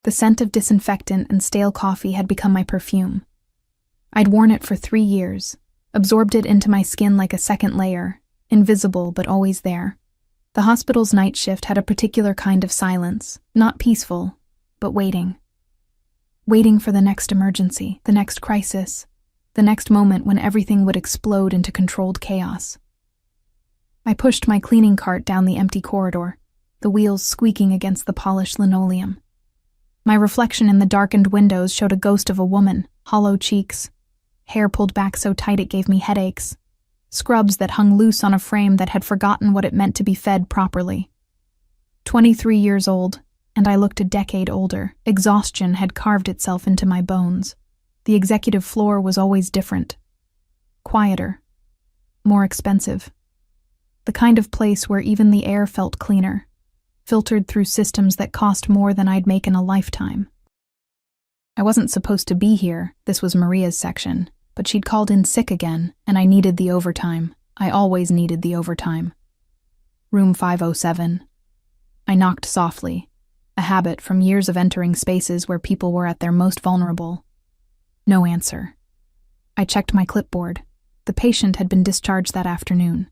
The scent of disinfectant and stale coffee had become my perfume. I'd worn it for 3 years, absorbed it into my skin like a second layer, invisible but always there. The hospital's night shift had a particular kind of silence, not peaceful, but waiting. Waiting for the next emergency, the next crisis, the next moment when everything would explode into controlled chaos. I pushed my cleaning cart down the empty corridor, the wheels squeaking against the polished linoleum. My reflection in the darkened windows showed a ghost of a woman, hollow cheeks, hair pulled back so tight it gave me headaches, scrubs that hung loose on a frame that had forgotten what it meant to be fed properly. 23 years old, and I looked a decade older. Exhaustion had carved itself into my bones. The executive floor was always different. Quieter. More expensive. The kind of place where even the air felt cleaner, filtered through systems that cost more than I'd make in a lifetime. I wasn't supposed to be here, this was Maria's section, but she'd called in sick again, and I needed the overtime. I always needed the overtime. Room 507. I knocked softly, a habit from years of entering spaces where people were at their most vulnerable. No answer. I checked my clipboard. The patient had been discharged that afternoon.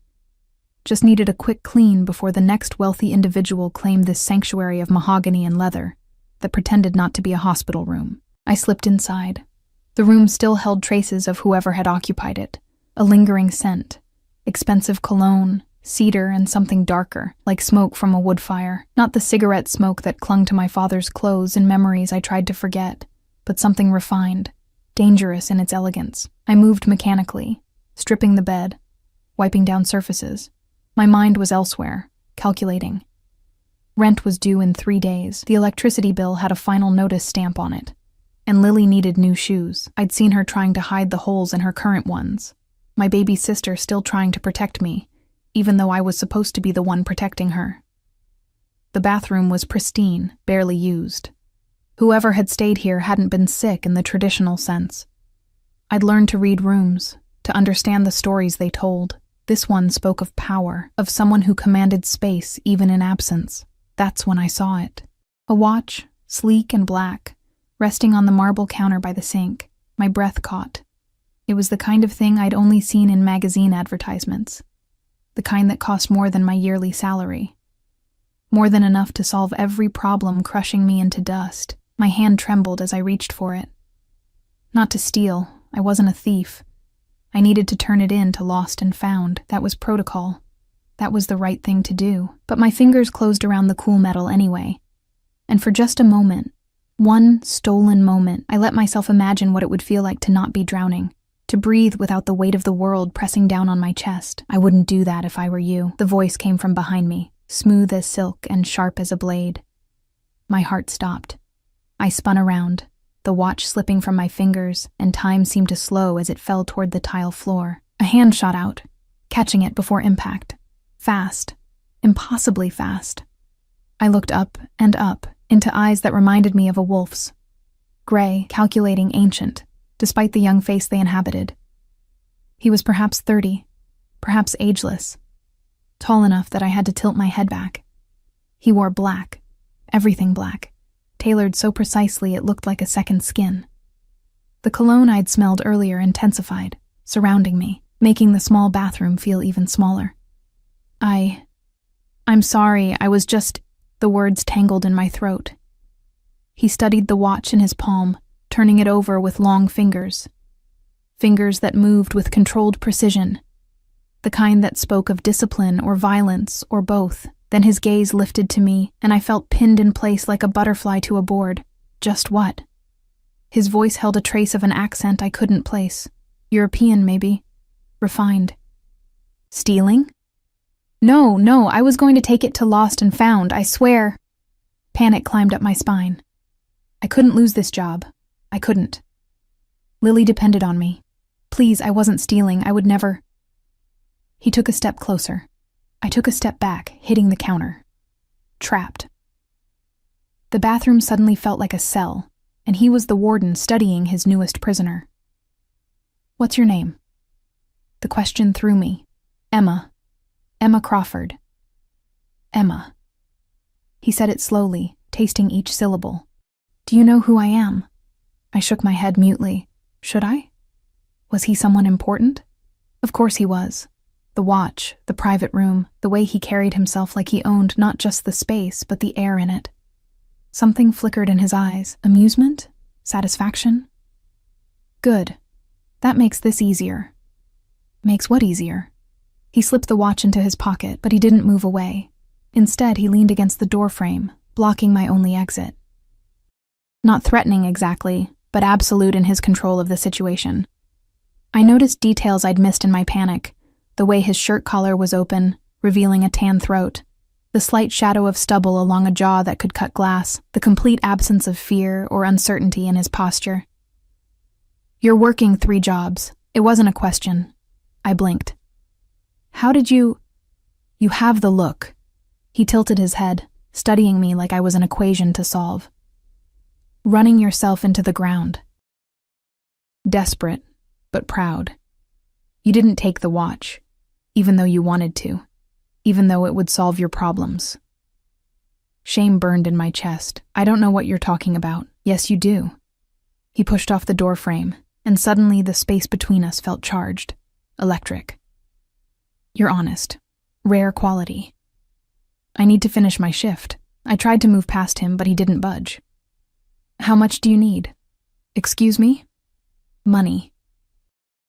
Just needed a quick clean before the next wealthy individual claimed this sanctuary of mahogany and leather that pretended not to be a hospital room. I slipped inside. The room still held traces of whoever had occupied it, a lingering scent, expensive cologne, cedar, and something darker, like smoke from a wood fire. Not the cigarette smoke that clung to my father's clothes and memories I tried to forget, but something refined, dangerous in its elegance. I moved mechanically, stripping the bed, wiping down surfaces. My mind was elsewhere, calculating. Rent was due in 3 days. The electricity bill had a final notice stamp on it. And Lily needed new shoes. I'd seen her trying to hide the holes in her current ones. My baby sister still trying to protect me, even though I was supposed to be the one protecting her. The bathroom was pristine, barely used. Whoever had stayed here hadn't been sick in the traditional sense. I'd learned to read rooms, to understand the stories they told. This one spoke of power, of someone who commanded space even in absence. That's when I saw it. A watch, sleek and black, resting on the marble counter by the sink. My breath caught. It was the kind of thing I'd only seen in magazine advertisements. The kind that cost more than my yearly salary. More than enough to solve every problem crushing me into dust. My hand trembled as I reached for it. Not to steal. I wasn't a thief. I needed to turn it in to Lost and Found. That was protocol. That was the right thing to do. But my fingers closed around the cool metal anyway. And for just a moment, one stolen moment, I let myself imagine what it would feel like to not be drowning, to breathe without the weight of the world pressing down on my chest. I wouldn't do that if I were you. The voice came from behind me, smooth as silk and sharp as a blade. My heart stopped. I spun around, the watch slipping from my fingers, and time seemed to slow as it fell toward the tile floor. A hand shot out, catching it before impact. Fast. Impossibly fast. I looked up and up, into eyes that reminded me of a wolf's. Gray, calculating, ancient, despite the young face they inhabited. He was perhaps 30, perhaps ageless, tall enough that I had to tilt my head back. He wore black, everything black, tailored so precisely it looked like a second skin. The cologne I'd smelled earlier intensified, surrounding me, making the small bathroom feel even smaller. I'm sorry, I was just... The words tangled in my throat. He studied the watch in his palm, turning it over with long fingers. Fingers that moved with controlled precision. The kind that spoke of discipline or violence or both. Then his gaze lifted to me, and I felt pinned in place like a butterfly to a board. Just what? His voice held a trace of an accent I couldn't place. European, maybe. Refined. Stealing? No, I was going to take it to Lost and Found, I swear. Panic climbed up my spine. I couldn't lose this job. I couldn't. Lily depended on me. Please, I wasn't stealing. I would never. He took a step closer. I took a step back, hitting the counter. Trapped. The bathroom suddenly felt like a cell, and he was the warden studying his newest prisoner. What's your name? The question threw me. Emma Crawford. Emma. He said it slowly, tasting each syllable. Do you know who I am? I shook my head mutely. Should I? Was he someone important? Of course he was. The watch, the private room, the way he carried himself like he owned not just the space, but the air in it. Something flickered in his eyes. Amusement? Satisfaction? Good. That makes this easier. Makes what easier? He slipped the watch into his pocket, but he didn't move away. Instead, he leaned against the doorframe, blocking my only exit. Not threatening exactly, but absolute in his control of the situation. I noticed details I'd missed in my panic, the way his shirt collar was open, revealing a tan throat, the slight shadow of stubble along a jaw that could cut glass, the complete absence of fear or uncertainty in his posture. You're working 3 jobs. It wasn't a question. I blinked. How did you... You have the look. He tilted his head, studying me like I was an equation to solve. Running yourself into the ground. Desperate, but proud. You didn't take the watch, even though you wanted to, even though it would solve your problems. Shame burned in my chest. I don't know what you're talking about. Yes, you do. He pushed off the doorframe, and suddenly the space between us felt charged, electric. You're honest. Rare quality. I need to finish my shift. I tried to move past him, but he didn't budge. How much do you need? Excuse me? Money.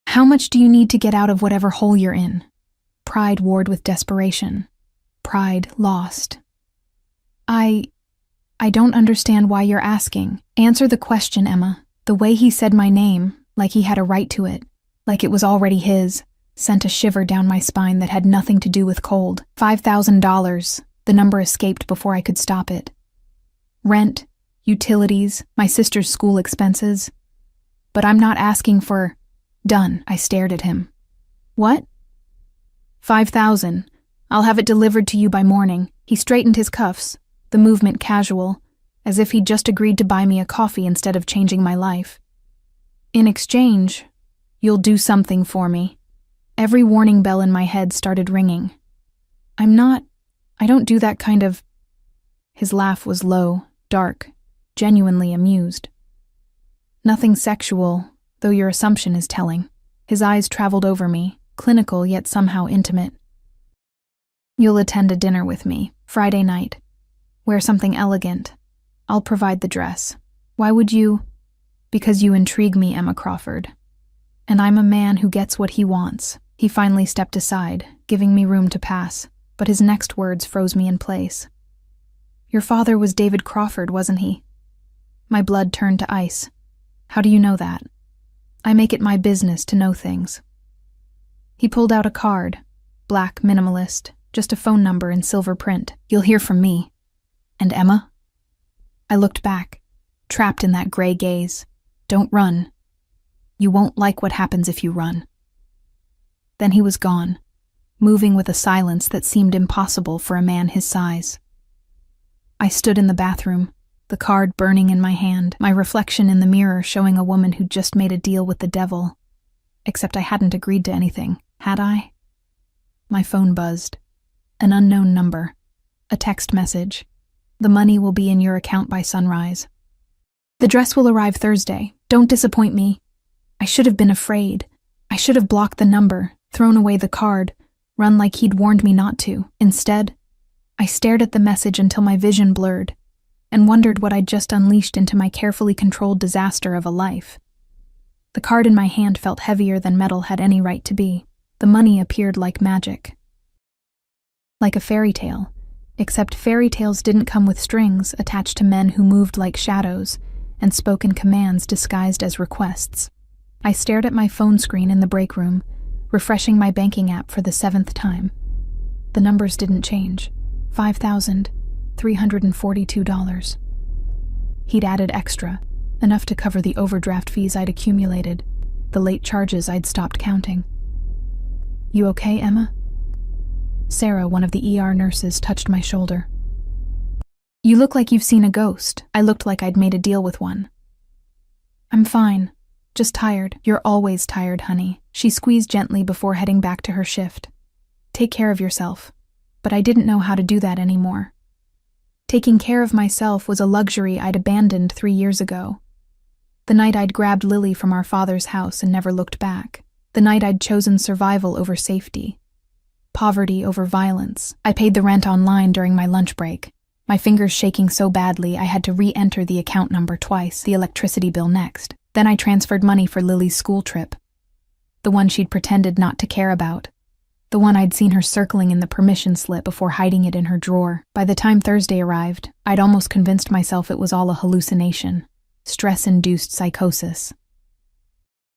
How much do you need to get out of whatever hole you're in? Pride warred with desperation. Pride lost. I don't understand why you're asking. Answer the question, Emma. The way he said my name, like he had a right to it, like it was already his, sent a shiver down my spine that had nothing to do with cold. $5,000. The number escaped before I could stop it. Rent, utilities, my sister's school expenses. But I'm not asking for... Done. I stared at him. What? 5,000. I'll have it delivered to you by morning. He straightened his cuffs, the movement casual, as if he'd just agreed to buy me a coffee instead of changing my life. In exchange, you'll do something for me. Every warning bell in my head started ringing. I don't do that kind of... His laugh was low, dark, genuinely amused. Nothing sexual, though your assumption is telling. His eyes traveled over me, clinical yet somehow intimate. You'll attend a dinner with me, Friday night. Wear something elegant. I'll provide the dress. Why would you? Because you intrigue me, Emma Crawford. And I'm a man who gets what he wants. He finally stepped aside, giving me room to pass, but his next words froze me in place. Your father was David Crawford, wasn't he? My blood turned to ice. How do you know that? I make it my business to know things. He pulled out a card, black, minimalist, just a phone number in silver print. You'll hear from me. And Emma? I looked back, trapped in that gray gaze. Don't run. You won't like what happens if you run. Then he was gone, moving with a silence that seemed impossible for a man his size. I stood in the bathroom, the card burning in my hand, my reflection in the mirror showing a woman who'd just made a deal with the devil. Except I hadn't agreed to anything, had I? My phone buzzed. An unknown number. A text message. The money will be in your account by sunrise. The dress will arrive Thursday. Don't disappoint me. I should have been afraid. I should have blocked the number, thrown away the card, run like he'd warned me not to. Instead, I stared at the message until my vision blurred, and wondered what I'd just unleashed into my carefully controlled disaster of a life. The card in my hand felt heavier than metal had any right to be. The money appeared like magic. Like a fairy tale, except fairy tales didn't come with strings attached to men who moved like shadows and spoke in commands disguised as requests. I stared at my phone screen in the break room, refreshing my banking app for the 7th time. The numbers didn't change. $5,342. He'd added extra, enough to cover the overdraft fees I'd accumulated, the late charges I'd stopped counting. You okay, Emma? Sarah, one of the ER nurses, touched my shoulder. You look like you've seen a ghost. I looked like I'd made a deal with one. I'm fine. Just tired. You're always tired, honey. She squeezed gently before heading back to her shift. Take care of yourself. But I didn't know how to do that anymore. Taking care of myself was a luxury I'd abandoned 3 years ago. The night I'd grabbed Lily from our father's house and never looked back. The night I'd chosen survival over safety. Poverty over violence. I paid the rent online during my lunch break, my fingers shaking so badly I had to re-enter the account number twice, the electricity bill next. Then I transferred money for Lily's school trip. The one she'd pretended not to care about. The one I'd seen her circling in the permission slip before hiding it in her drawer. By the time Thursday arrived, I'd almost convinced myself it was all a hallucination. Stress-induced psychosis.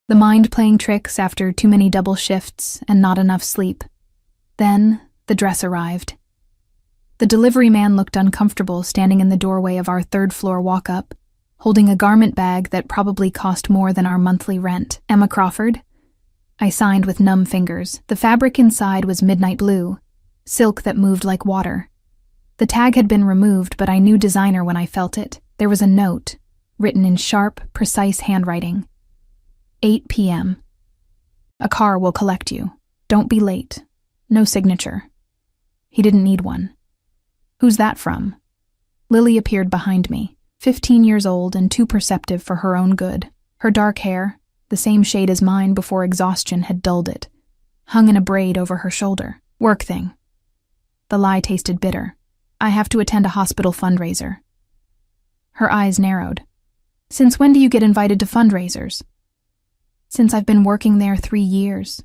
The mind playing tricks after too many double shifts and not enough sleep. Then, the dress arrived. The delivery man looked uncomfortable standing in the doorway of our third-floor walk-up, holding a garment bag that probably cost more than our monthly rent. Emma Crawford? I signed with numb fingers. The fabric inside was midnight blue, silk that moved like water. The tag had been removed, but I knew designer when I felt it. There was a note, written in sharp, precise handwriting. 8 p.m. A car will collect you. Don't be late. No signature. He didn't need one. Who's that from? Lily appeared behind me, 15 years old and too perceptive for her own good. Her dark hair, the same shade as mine before exhaustion had dulled it, hung in a braid over her shoulder. Work thing. The lie tasted bitter. I have to attend a hospital fundraiser. Her eyes narrowed. Since when do you get invited to fundraisers? Since I've been working there 3 years.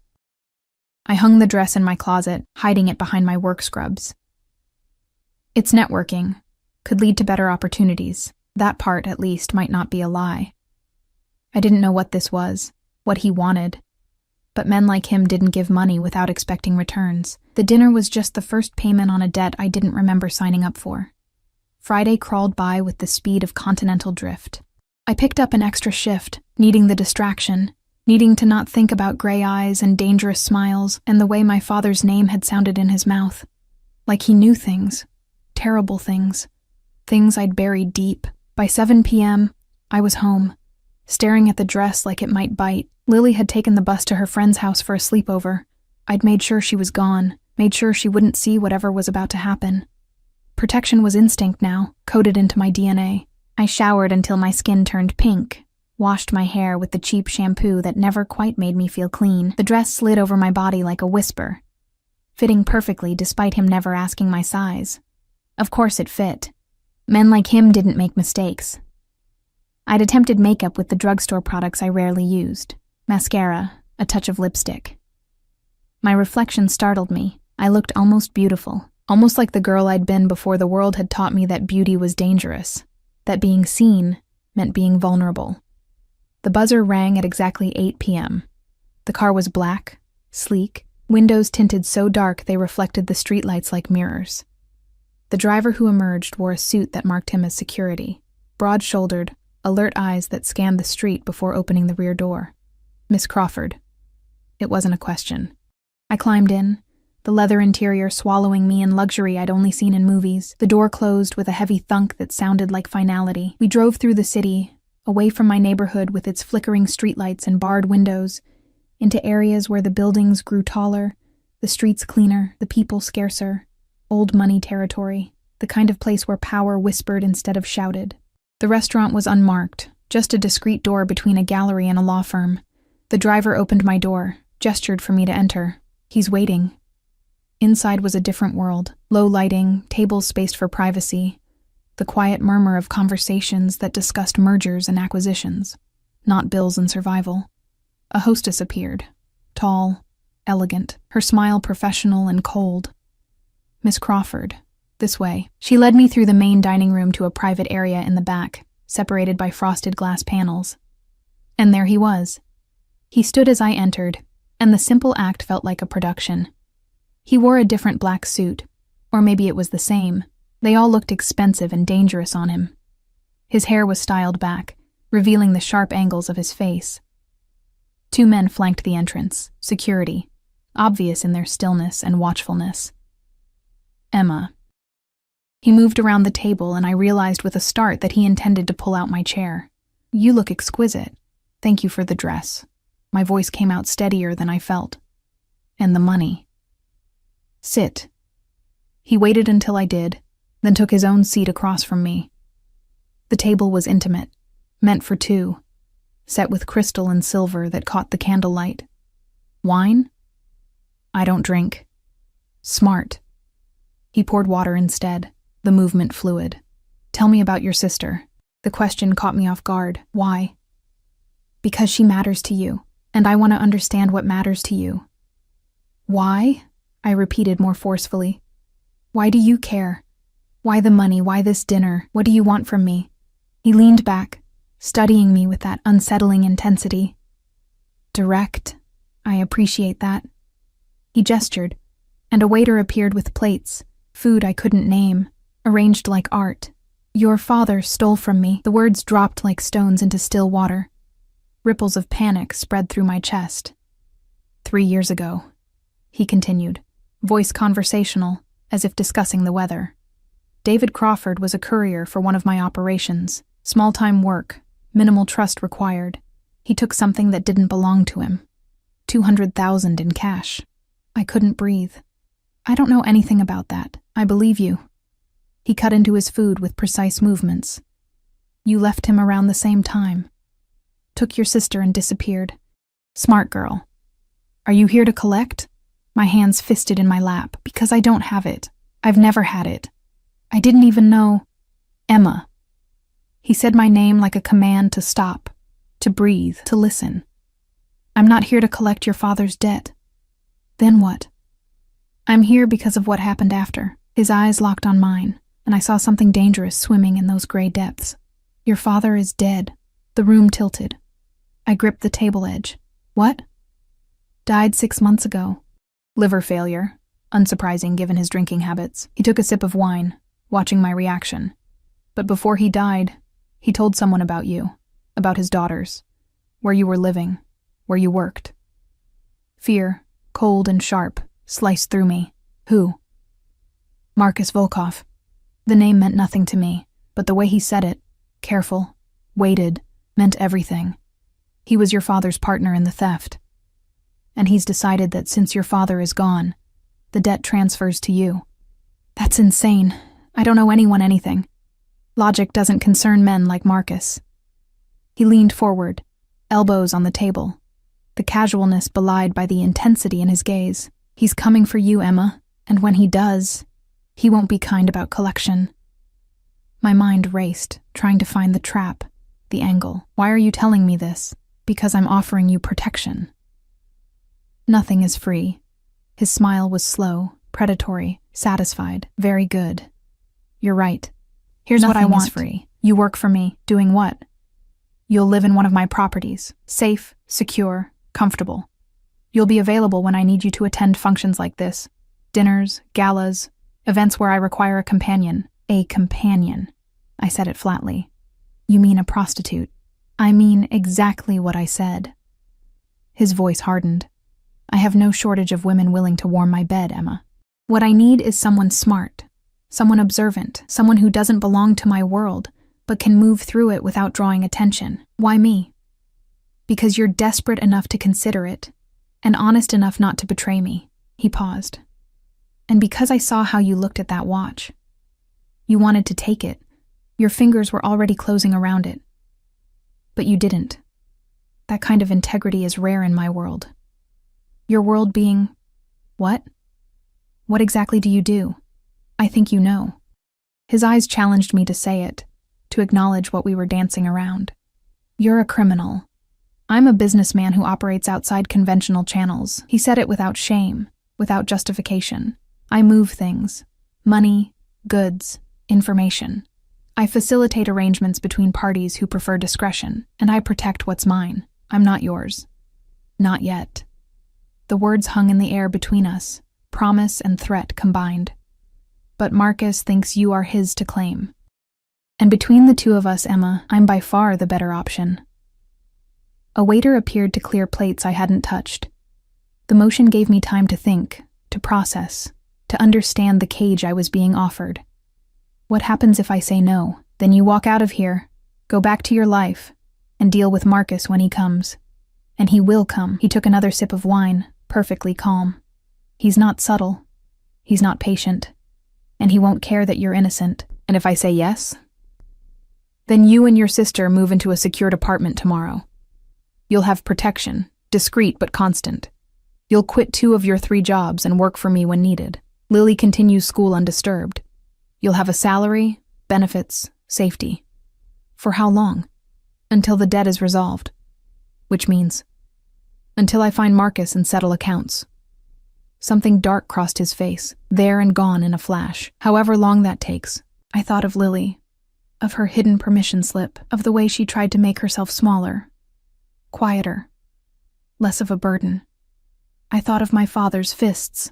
I hung the dress in my closet, hiding it behind my work scrubs. It's networking. Could lead to better opportunities. That part, at least, might not be a lie. I didn't know what this was, what he wanted. But men like him didn't give money without expecting returns. The dinner was just the first payment on a debt I didn't remember signing up for. Friday crawled by with the speed of continental drift. I picked up an extra shift, needing the distraction, needing to not think about gray eyes and dangerous smiles and the way my father's name had sounded in his mouth. Like he knew things. Terrible things. Things I'd buried deep. By 7 p.m., I was home, staring at the dress like it might bite. Lily had taken the bus to her friend's house for a sleepover. I'd made sure she was gone, made sure she wouldn't see whatever was about to happen. Protection was instinct now, coded into my DNA. I showered until my skin turned pink, washed my hair with the cheap shampoo that never quite made me feel clean. The dress slid over my body like a whisper, fitting perfectly despite him never asking my size. Of course it fit. Men like him didn't make mistakes. I'd attempted makeup with the drugstore products I rarely used. Mascara, a touch of lipstick. My reflection startled me. I looked almost beautiful, almost like the girl I'd been before the world had taught me that beauty was dangerous, that being seen meant being vulnerable. The buzzer rang at exactly 8 p.m. The car was black, sleek, windows tinted so dark they reflected the streetlights like mirrors. The driver who emerged wore a suit that marked him as security, broad-shouldered, alert eyes that scanned the street before opening the rear door. Miss Crawford. It wasn't a question. I climbed in, the leather interior swallowing me in luxury I'd only seen in movies. The door closed with a heavy thunk that sounded like finality. We drove through the city, away from my neighborhood with its flickering streetlights and barred windows, into areas where the buildings grew taller, the streets cleaner, the people scarcer. Old money territory, the kind of place where power whispered instead of shouted. The restaurant was unmarked, just a discreet door between a gallery and a law firm. The driver opened my door, gestured for me to enter. He's waiting. Inside was a different world, low lighting, tables spaced for privacy, the quiet murmur of conversations that discussed mergers and acquisitions, not bills and survival. A hostess appeared, tall, elegant, her smile professional and cold. Miss Crawford, this way. She led me through the main dining room to a private area in the back, separated by frosted glass panels. And there he was. He stood as I entered, and the simple act felt like a production. He wore a different black suit, or maybe it was the same. They all looked expensive and dangerous on him. His hair was styled back, revealing the sharp angles of his face. 2 men flanked the entrance, security, obvious in their stillness and watchfulness. Emma. He moved around the table and I realized with a start that he intended to pull out my chair. You look exquisite. Thank you for the dress. My voice came out steadier than I felt. And the money. Sit. He waited until I did, then took his own seat across from me. The table was intimate, meant for two, set with crystal and silver that caught the candlelight. Wine? I don't drink. Smart. He poured water instead, the movement fluid. Tell me about your sister. The question caught me off guard. Why? Because she matters to you, and I want to understand what matters to you. Why? I repeated more forcefully. Why do you care? Why the money? Why this dinner? What do you want from me? He leaned back, studying me with that unsettling intensity. Direct. I appreciate that. He gestured, and a waiter appeared with plates, food I couldn't name, arranged like art. Your father stole from me. The words dropped like stones into still water. Ripples of panic spread through my chest. 3 years ago, he continued, voice conversational, as if discussing the weather. David Crawford was a courier for one of my operations. Small-time work, minimal trust required. He took something that didn't belong to him. $200,000 in cash. I couldn't breathe. I don't know anything about that. I believe you. He cut into his food with precise movements. You left him around the same time. Took your sister and disappeared. Smart girl. Are you here to collect? My hands fisted in my lap, because I don't have it. I've never had it. I didn't even know. Emma. He said my name like a command to stop, to breathe, to listen. I'm not here to collect your father's debt. Then what? I'm here because of what happened after. His eyes locked on mine, and I saw something dangerous swimming in those gray depths. Your father is dead. The room tilted. I gripped the table edge. What? Died 6 months ago. Liver failure. Unsurprising given his drinking habits. He took a sip of wine, watching my reaction. But before he died, he told someone about you, about his daughters, where you were living, where you worked. Fear, cold and sharp, sliced through me. Who? Marcus Volkov. The name meant nothing to me, but the way he said it, careful, weighted, meant everything. He was your father's partner in the theft. And he's decided that since your father is gone, the debt transfers to you. That's insane. I don't owe anyone anything. Logic doesn't concern men like Marcus. He leaned forward, elbows on the table, the casualness belied by the intensity in his gaze. He's coming for you, Emma, and when he does, he won't be kind about collection. My mind raced, trying to find the trap, the angle. Why are you telling me this? Because I'm offering you protection. Nothing is free. His smile was slow, predatory, satisfied. Very good. You're right. Here's what I want. Nothing is free. You work for me. Doing what? You'll live in one of my properties. Safe, secure, comfortable. You'll be available when I need you to attend functions like this. Dinners, galas, events where I require a companion. A companion. I said it flatly. You mean a prostitute? I mean exactly what I said. His voice hardened. I have no shortage of women willing to warm my bed, Emma. What I need is someone smart, someone observant, someone who doesn't belong to my world, but can move through it without drawing attention. Why me? Because you're desperate enough to consider it, and honest enough not to betray me. He paused. And because I saw how you looked at that watch. You wanted to take it. Your fingers were already closing around it. But you didn't. That kind of integrity is rare in my world. Your world being... what? What exactly do you do? I think you know. His eyes challenged me to say it, to acknowledge what we were dancing around. You're a criminal. I'm a businessman who operates outside conventional channels. He said it without shame, without justification. I move things. Money, goods, information. I facilitate arrangements between parties who prefer discretion, and I protect what's mine. I'm not yours. Not yet. The words hung in the air between us, promise and threat combined. But Marcus thinks you are his to claim. And between the two of us, Emma, I'm by far the better option. A waiter appeared to clear plates I hadn't touched. The motion gave me time to think, to process, to understand the cage I was being offered. What happens if I say no? Then you walk out of here, go back to your life, and deal with Marcus when he comes. And he will come. He took another sip of wine, perfectly calm. He's not subtle. He's not patient. And he won't care that you're innocent. And if I say yes? Then you and your sister move into a secured apartment tomorrow. You'll have protection, discreet but constant. You'll quit 2 of your 3 jobs and work for me when needed. Lily continues school undisturbed. You'll have a salary, benefits, safety. For how long? Until the debt is resolved. Which means, until I find Marcus and settle accounts. Something dark crossed his face, there and gone in a flash. However long that takes, I thought of Lily, of her hidden permission slip, of the way she tried to make herself smaller, quieter, less of a burden. I thought of my father's fists,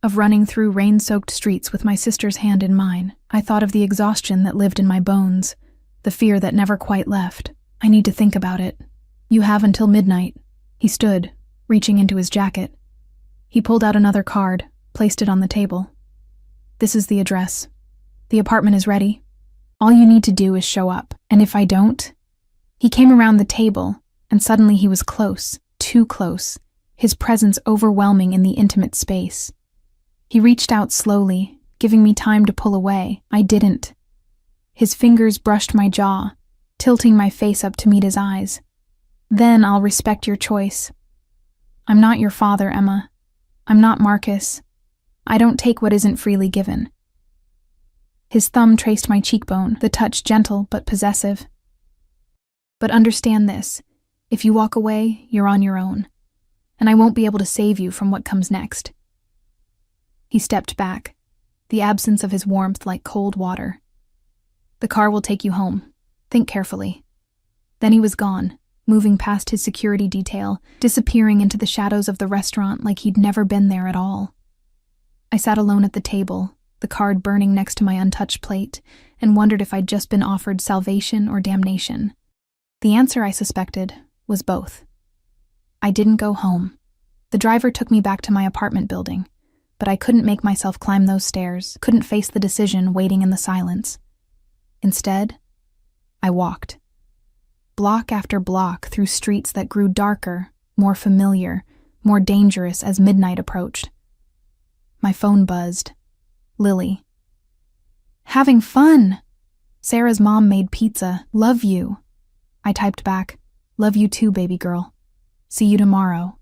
of running through rain-soaked streets with my sister's hand in mine. I thought of the exhaustion that lived in my bones, the fear that never quite left. I need to think about it. You have until midnight. He stood, reaching into his jacket. He pulled out another card, placed it on the table. This is the address. The apartment is ready. All you need to do is show up. And if I don't? He came around the table, and suddenly he was close, too close, his presence overwhelming in the intimate space. He reached out slowly, giving me time to pull away. I didn't. His fingers brushed my jaw, tilting my face up to meet his eyes. Then I'll respect your choice. I'm not your father, Emma. I'm not Marcus. I don't take what isn't freely given. His thumb traced my cheekbone, the touch gentle but possessive. But understand this. If you walk away, you're on your own. And I won't be able to save you from what comes next. He stepped back, the absence of his warmth like cold water. The car will take you home. Think carefully. Then he was gone, moving past his security detail, disappearing into the shadows of the restaurant like he'd never been there at all. I sat alone at the table, the card burning next to my untouched plate, and wondered if I'd just been offered salvation or damnation. The answer, I suspected, was both. I didn't go home. The driver took me back to my apartment building, but I couldn't make myself climb those stairs, couldn't face the decision waiting in the silence. Instead, I walked. Block after block through streets that grew darker, more familiar, more dangerous as midnight approached. My phone buzzed. Lily. Having fun! Sarah's mom made pizza. Love you. I typed back, love you too, baby girl. See you tomorrow.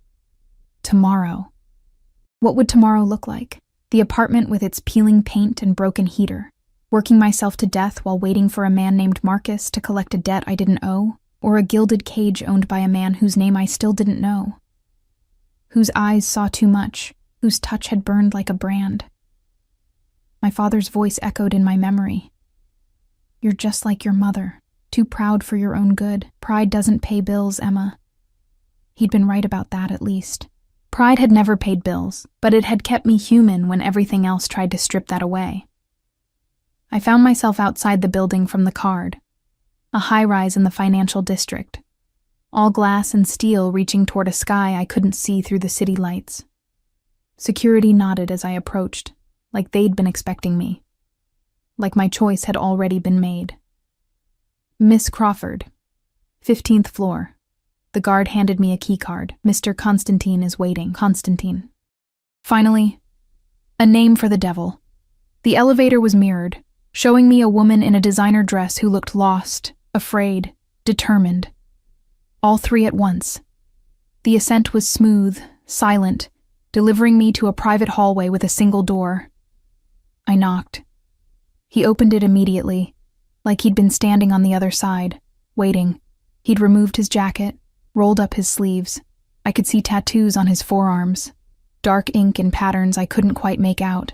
Tomorrow. What would tomorrow look like? The apartment with its peeling paint and broken heater. Working myself to death while waiting for a man named Marcus to collect a debt I didn't owe? Or a gilded cage owned by a man whose name I still didn't know? Whose eyes saw too much, whose touch had burned like a brand. My father's voice echoed in my memory. You're just like your mother, too proud for your own good. Pride doesn't pay bills, Emma. He'd been right about that, at least. Pride had never paid bills, but it had kept me human when everything else tried to strip that away. I found myself outside the building from the card, a high-rise in the financial district, all glass and steel reaching toward a sky I couldn't see through the city lights. Security nodded as I approached, like they'd been expecting me, like my choice had already been made. Miss Crawford, 15th floor. The guard handed me a key card. Mr. Constantine is waiting. Constantine. Finally, a name for the devil. The elevator was mirrored, showing me a woman in a designer dress who looked lost, afraid, determined. All 3 at once. The ascent was smooth, silent, delivering me to a private hallway with a single door. I knocked. He opened it immediately, like he'd been standing on the other side, waiting. He'd removed his jacket, rolled up his sleeves. I could see tattoos on his forearms, dark ink in patterns I couldn't quite make out.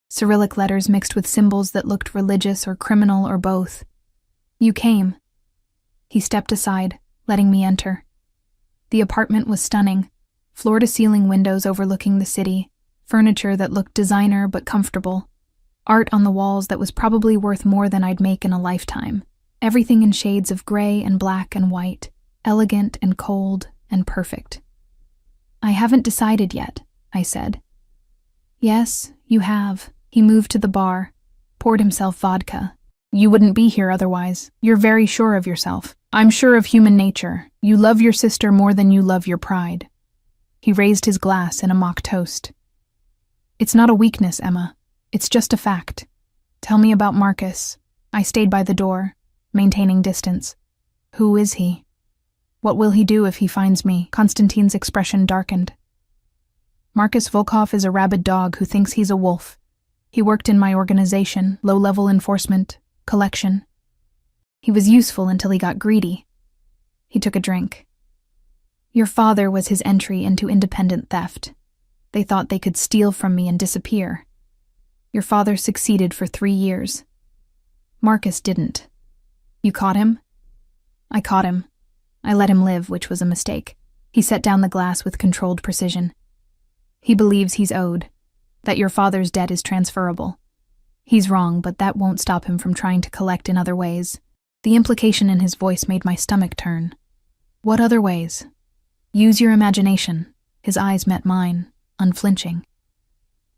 Cyrillic letters mixed with symbols that looked religious or criminal or both. You came. He stepped aside, letting me enter. The apartment was stunning, floor-to-ceiling windows overlooking the city, furniture that looked designer but comfortable, art on the walls that was probably worth more than I'd make in a lifetime, everything in shades of gray and black and white, elegant and cold and perfect. I haven't decided yet, I said. Yes, you have. He moved to the bar, poured himself vodka. You wouldn't be here otherwise. You're very sure of yourself. I'm sure of human nature. You love your sister more than you love your pride. He raised his glass in a mock toast. It's not a weakness, Emma. It's just a fact. Tell me about Marcus. I stayed by the door, maintaining distance. Who is he? What will he do if he finds me? Konstantin's expression darkened. Marcus Volkov is a rabid dog who thinks he's a wolf. He worked in my organization, low-level enforcement, collection. He was useful until he got greedy. He took a drink. Your father was his entry into independent theft. They thought they could steal from me and disappear. Your father succeeded for 3 years. Marcus didn't. You caught him? I caught him. I let him live, which was a mistake. He set down the glass with controlled precision. He believes he's owed, that your father's debt is transferable. He's wrong, but that won't stop him from trying to collect in other ways. The implication in his voice made my stomach turn. What other ways? Use your imagination. His eyes met mine, unflinching.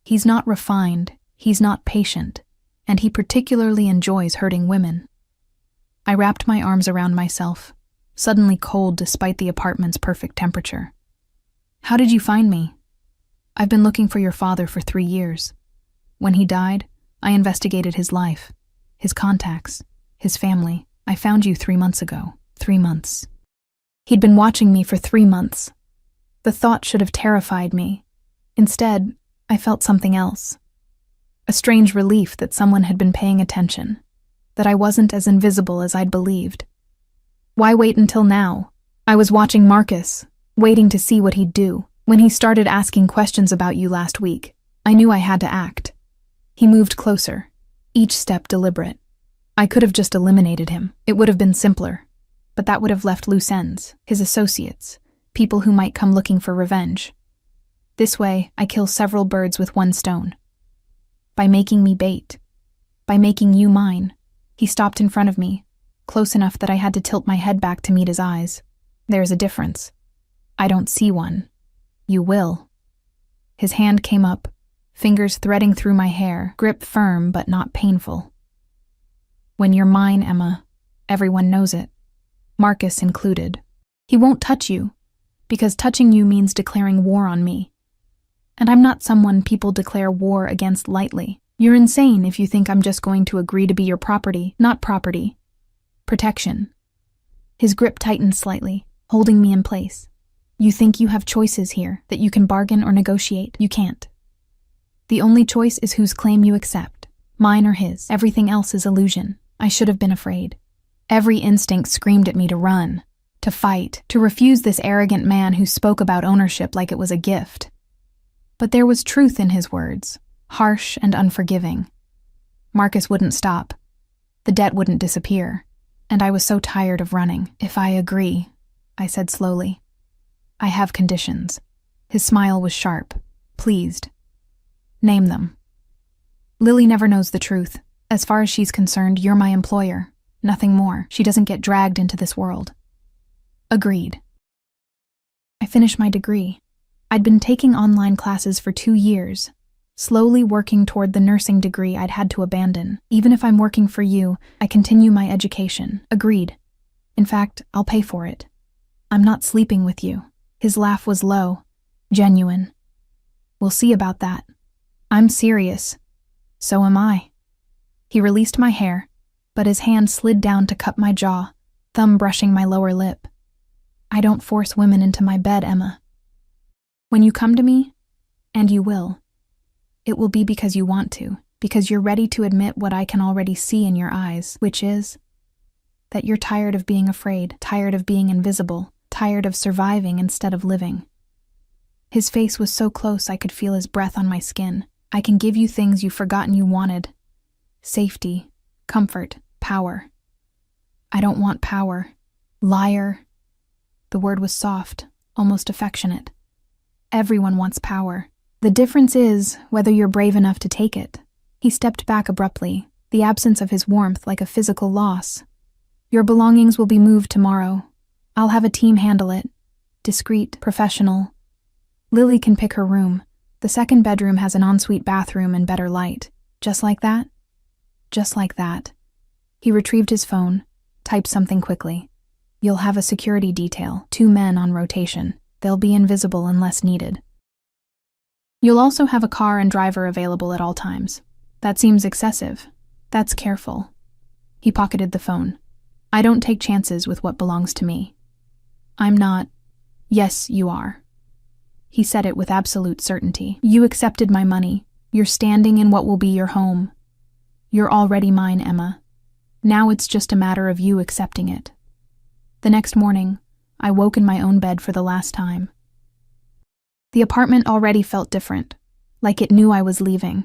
He's not refined, he's not patient, and he particularly enjoys hurting women. I wrapped my arms around myself, suddenly cold despite the apartment's perfect temperature. How did you find me? I've been looking for your father for 3 years. When he died, I investigated his life, his contacts, his family. I found you 3 months ago. 3 months. He'd been watching me for 3 months. The thought should have terrified me. Instead, I felt something else. A strange relief that someone had been paying attention, that I wasn't as invisible as I'd believed. Why wait until now? I was watching Marcus, waiting to see what he'd do. When he started asking questions about you last week, I knew I had to act. He moved closer, each step deliberate. I could have just eliminated him. It would have been simpler, but that would have left loose ends, his associates, people who might come looking for revenge. This way, I kill several birds with one stone. By making me bait, by making you mine. He stopped in front of me, close enough that I had to tilt my head back to meet his eyes. There's a difference. I don't see one. You will. His hand came up, fingers threading through my hair, grip firm but not painful. When you're mine, Emma, everyone knows it. Marcus included. He won't touch you, because touching you means declaring war on me. And I'm not someone people declare war against lightly. You're insane if you think I'm just going to agree to be your property. Not property. Protection. His grip tightened slightly, holding me in place. You think you have choices here, that you can bargain or negotiate. You can't. The only choice is whose claim you accept, mine or his. Everything else is illusion. I should have been afraid. Every instinct screamed at me to run, to fight, to refuse this arrogant man who spoke about ownership like it was a gift. But there was truth in his words, harsh and unforgiving. Marcus wouldn't stop. The debt wouldn't disappear, and I was so tired of running. If I agree, I said slowly. I have conditions. His smile was sharp, pleased. Name them. Lily never knows the truth. As far as she's concerned, you're my employer. Nothing more. She doesn't get dragged into this world. Agreed. I finished my degree. I'd been taking online classes for 2 years, slowly working toward the nursing degree I'd had to abandon. Even if I'm working for you, I continue my education. Agreed. In fact, I'll pay for it. I'm not sleeping with you. His laugh was low, genuine. We'll see about that. I'm serious. So am I. He released my hair, but his hand slid down to cup my jaw, thumb brushing my lower lip. I don't force women into my bed, Emma. When you come to me, and you will, it will be because you want to, because you're ready to admit what I can already see in your eyes, which is that you're tired of being afraid, tired of being invisible, tired of surviving instead of living. His face was so close I could feel his breath on my skin. I can give you things you've forgotten you wanted. Safety, comfort, power. I don't want power. Liar. The word was soft, almost affectionate. Everyone wants power. The difference is whether you're brave enough to take it. He stepped back abruptly, the absence of his warmth like a physical loss. Your belongings will be moved tomorrow. I'll have a team handle it. Discreet, professional. Lily can pick her room. The second bedroom has an ensuite bathroom and better light. Just like that? Just like that. He retrieved his phone, typed something quickly. You'll have a security detail, 2 men on rotation. They'll be invisible unless needed. You'll also have a car and driver available at all times. That seems excessive. That's careful. He pocketed the phone. I don't take chances with what belongs to me. I'm not. Yes, you are. He said it with absolute certainty. You accepted my money. You're standing in what will be your home. You're already mine, Emma. Now it's just a matter of you accepting it. The next morning, I woke in my own bed for the last time. The apartment already felt different, like it knew I was leaving,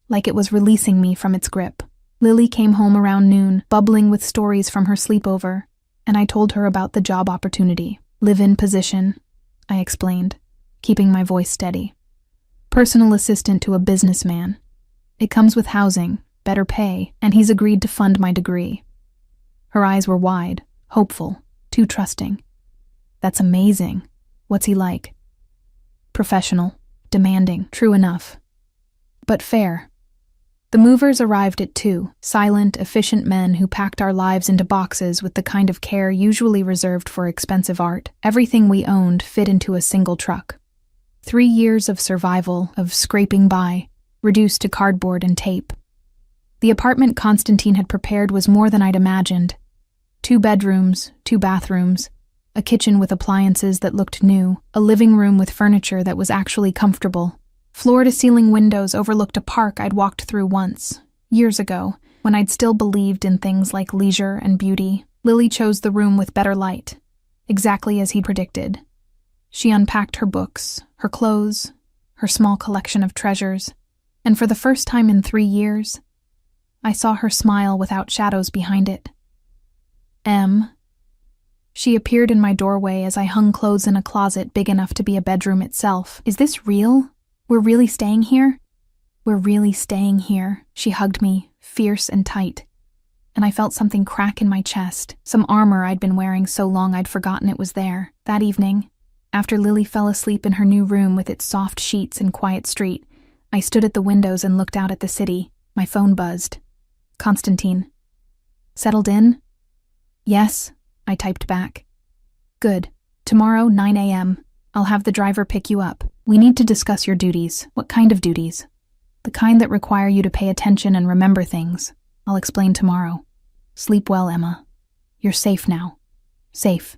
like it was releasing me from its grip. Lily came home around noon, bubbling with stories from her sleepover, and I told her about the job opportunity. Live-in position, I explained, keeping my voice steady. Personal assistant to a businessman. It comes with housing, better pay, and he's agreed to fund my degree. Her eyes were wide, hopeful, too trusting. That's amazing. What's he like? Professional, demanding, true enough. But fair. The movers arrived at 2, silent, efficient men who packed our lives into boxes with the kind of care usually reserved for expensive art. Everything we owned fit into a single truck. 3 years of survival, of scraping by, reduced to cardboard and tape. The apartment Constantine had prepared was more than I'd imagined. 2 bedrooms, 2 bathrooms, a kitchen with appliances that looked new, a living room with furniture that was actually comfortable. Floor-to-ceiling windows overlooked a park I'd walked through once, years ago, when I'd still believed in things like leisure and beauty. Lily chose the room with better light, exactly as he predicted. She unpacked her books, her clothes, her small collection of treasures, and for the first time in 3 years, I saw her smile without shadows behind it. She appeared in my doorway as I hung clothes in a closet big enough to be a bedroom itself. Is this real? We're really staying here? We're really staying here. She hugged me, fierce and tight, and I felt something crack in my chest, some armor I'd been wearing so long I'd forgotten it was there. That evening, after Lily fell asleep in her new room with its soft sheets and quiet street, I stood at the windows and looked out at the city. My phone buzzed. Constantine. Settled in? Yes, I typed back. Good. Tomorrow, 9 a.m. I'll have the driver pick you up. We need to discuss your duties. What kind of duties? The kind that require you to pay attention and remember things. I'll explain tomorrow. Sleep well, Emma. You're safe now. Safe.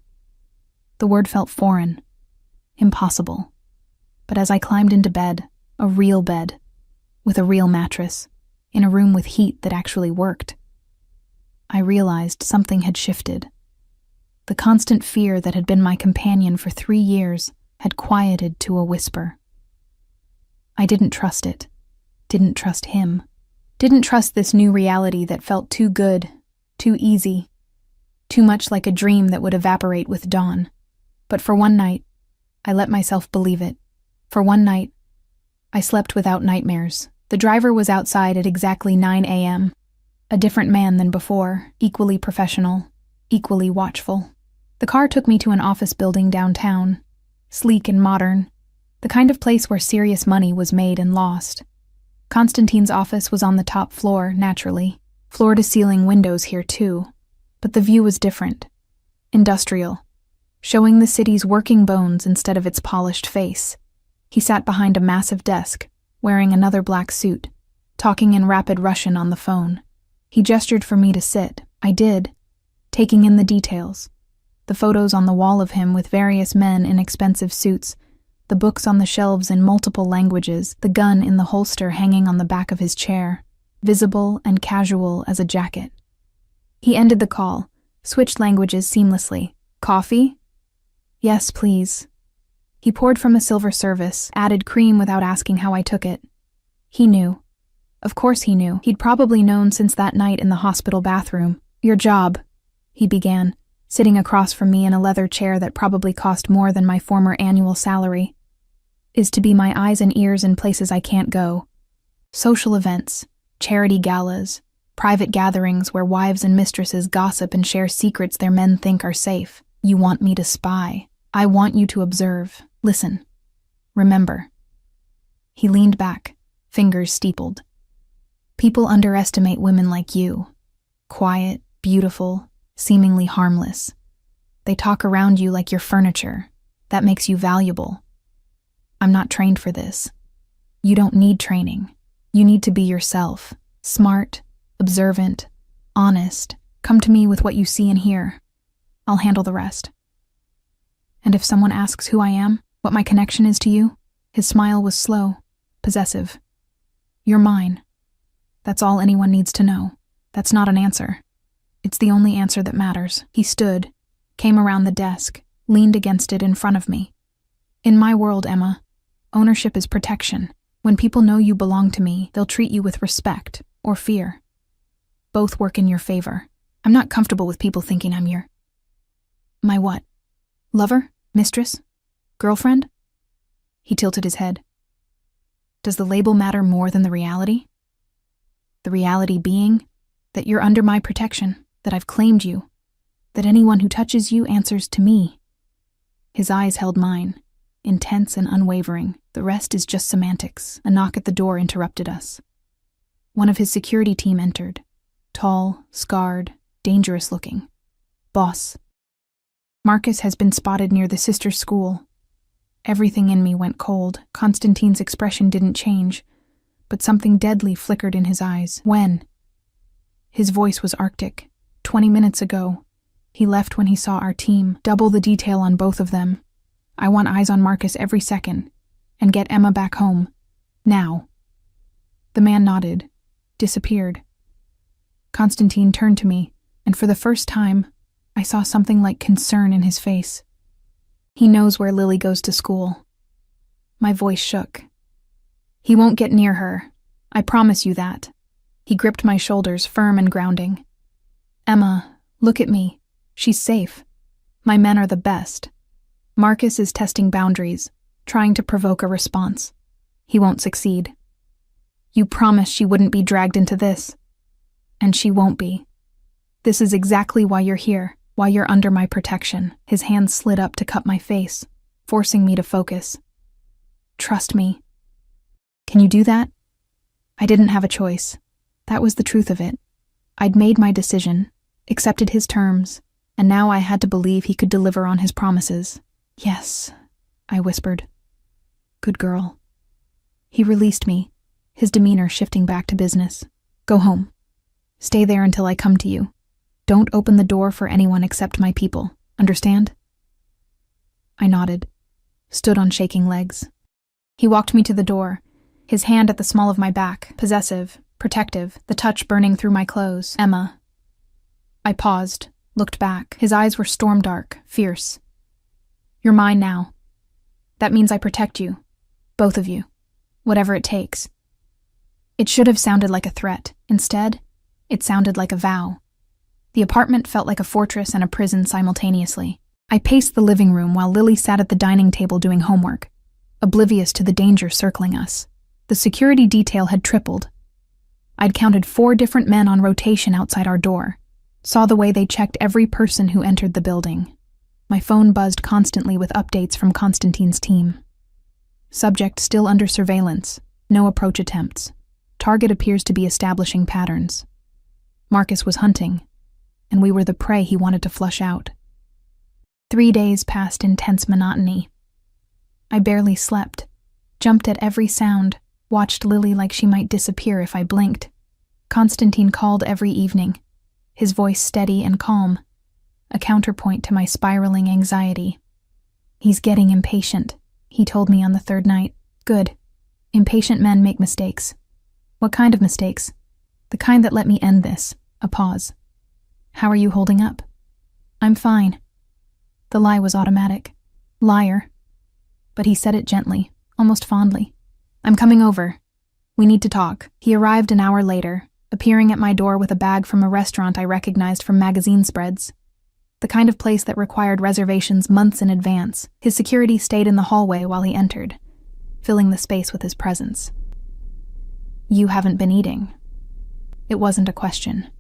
The word felt foreign. Impossible. But as I climbed into bed, a real bed, with a real mattress, in a room with heat that actually worked, I realized something had shifted. The constant fear that had been my companion for 3 years had quieted to a whisper. I didn't trust it. Didn't trust him. Didn't trust this new reality that felt too good, too easy, too much like a dream that would evaporate with dawn. But for one night, I let myself believe it. For one night, I slept without nightmares. The driver was outside at exactly 9 a.m., a different man than before, equally professional, equally watchful. The car took me to an office building downtown, sleek and modern, the kind of place where serious money was made and lost. Constantine's office was on the top floor, naturally. Floor-to-ceiling windows here too, but the view was different. Industrial, showing the city's working bones instead of its polished face. He sat behind a massive desk, wearing another black suit, talking in rapid Russian on the phone. He gestured for me to sit. I did, taking in the details. The photos on the wall of him with various men in expensive suits, the books on the shelves in multiple languages, the gun in the holster hanging on the back of his chair, visible and casual as a jacket. He ended the call, switched languages seamlessly. Coffee? Yes, please. He poured from a silver service, added cream without asking how I took it. He knew. Of course he knew. He'd probably known since that night in the hospital bathroom. Your job, he began, sitting across from me in a leather chair that probably cost more than my former annual salary, is to be my eyes and ears in places I can't go. Social events, charity galas, private gatherings where wives and mistresses gossip and share secrets their men think are safe. You want me to spy. I want you to observe. Listen. Remember. He leaned back, fingers steepled. People underestimate women like you. Quiet, beautiful, seemingly harmless. They talk around you like you're furniture. That makes you valuable. I'm not trained for this. You don't need training. You need to be yourself. Smart, observant, honest. Come to me with what you see and hear. I'll handle the rest. And if someone asks who I am, what my connection is to you, his smile was slow, possessive. You're mine. That's all anyone needs to know. That's not an answer. It's the only answer that matters. He stood, came around the desk, leaned against it in front of me. In my world, Emma, ownership is protection. When people know you belong to me, they'll treat you with respect or fear. Both work in your favor. I'm not comfortable with people thinking I'm my what? Lover? Mistress? Girlfriend? He tilted his head. Does the label matter more than the reality? The reality being that you're under my protection, that I've claimed you, that anyone who touches you answers to me. His eyes held mine, intense and unwavering. The rest is just semantics. A knock at the door interrupted us. One of his security team entered. Tall, scarred, dangerous looking. Boss. Marcus has been spotted near the sister school. Everything in me went cold. Constantine's expression didn't change, but something deadly flickered in his eyes. When? His voice was arctic. 20 minutes ago. He left when he saw our team. Double the detail on both of them. I want eyes on Marcus every second. And get Emma back home. Now. The man nodded. Disappeared. Constantine turned to me, and for the first time, I saw something like concern in his face. He knows where Lily goes to school. My voice shook. He won't get near her. I promise you that. He gripped my shoulders, firm and grounding. Emma, look at me. She's safe. My men are the best. Marcus is testing boundaries, trying to provoke a response. He won't succeed. You promised she wouldn't be dragged into this. And she won't be. This is exactly why you're here, why you're under my protection. His hand slid up to cup my face, forcing me to focus. Trust me. Can you do that? I didn't have a choice. That was the truth of it. I'd made my decision, accepted his terms, and now I had to believe he could deliver on his promises. Yes, I whispered. Good girl. He released me, his demeanor shifting back to business. Go home. Stay there until I come to you. Don't open the door for anyone except my people. Understand? I nodded, stood on shaking legs. He walked me to the door, his hand at the small of my back, possessive, protective, the touch burning through my clothes. Emma. I paused, looked back. His eyes were storm dark, fierce. You're mine now. That means I protect you. Both of you. Whatever it takes. It should have sounded like a threat. Instead, it sounded like a vow. The apartment felt like a fortress and a prison simultaneously. I paced the living room while Lily sat at the dining table doing homework, oblivious to the danger circling us. The security detail had tripled. I'd counted 4 different men on rotation outside our door, saw the way they checked every person who entered the building. My phone buzzed constantly with updates from Constantine's team. Subject still under surveillance, no approach attempts. Target appears to be establishing patterns. Marcus was hunting, and we were the prey he wanted to flush out. 3 days passed in tense monotony. I barely slept, jumped at every sound, watched Lily like she might disappear if I blinked. Constantine called every evening, his voice steady and calm, a counterpoint to my spiraling anxiety. He's getting impatient, he told me on the 3rd night. Good. Impatient men make mistakes. What kind of mistakes? The kind that let me end this. A pause. How are you holding up? I'm fine. The lie was automatic. Liar. But he said it gently, almost fondly. I'm coming over. We need to talk. He arrived an hour later, appearing at my door with a bag from a restaurant I recognized from magazine spreads. The kind of place that required reservations months in advance. His security stayed in the hallway while he entered, filling the space with his presence. You haven't been eating. It wasn't a question.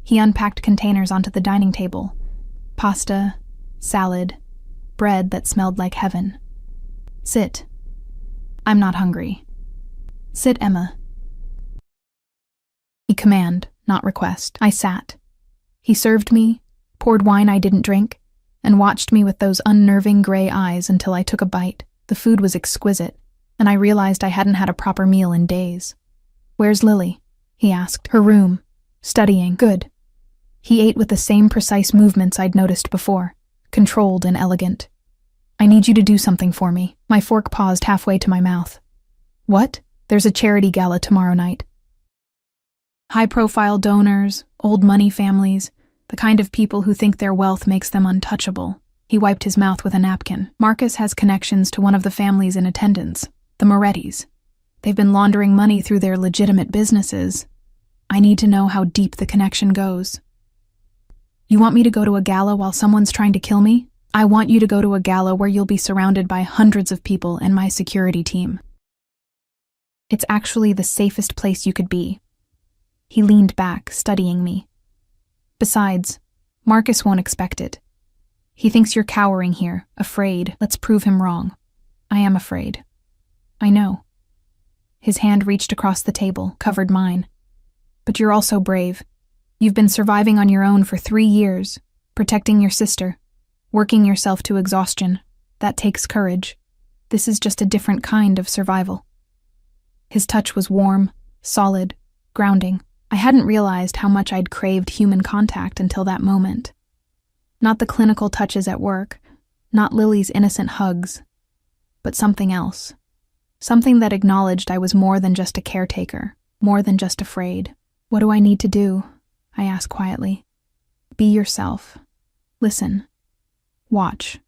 He unpacked containers onto the dining table. Pasta, salad, bread that smelled like heaven. Sit. I'm not hungry. Sit, Emma. He command, not request. I sat. He served me, poured wine I didn't drink, and watched me with those unnerving gray eyes until I took a bite. The food was exquisite, and I realized I hadn't had a proper meal in days. Where's Lily? he asked. Her room. Studying. Good. He ate with the same precise movements I'd noticed before, controlled and elegant. I need you to do something for me. My fork paused halfway to my mouth. What? There's a charity gala tomorrow night. High-profile donors, old money families, the kind of people who think their wealth makes them untouchable. He wiped his mouth with a napkin. Marcus has connections to one of the families in attendance, the Morettis. They've been laundering money through their legitimate businesses. I need to know how deep the connection goes. You want me to go to a gala while someone's trying to kill me? I want you to go to a gala where you'll be surrounded by hundreds of people and my security team. It's actually the safest place you could be. He leaned back, studying me. Besides, Marcus won't expect it. He thinks you're cowering here, afraid. Let's prove him wrong. I am afraid. I know. His hand reached across the table, covered mine. But you're also brave. You've been surviving on your own for 3 years, protecting your sister, working yourself to exhaustion. That takes courage. This is just a different kind of survival. His touch was warm, solid, grounding. I hadn't realized how much I'd craved human contact until that moment. Not the clinical touches at work, not Lily's innocent hugs, but something else. Something that acknowledged I was more than just a caretaker, more than just afraid. What do I need to do? I asked quietly. Be yourself. Listen. Watch.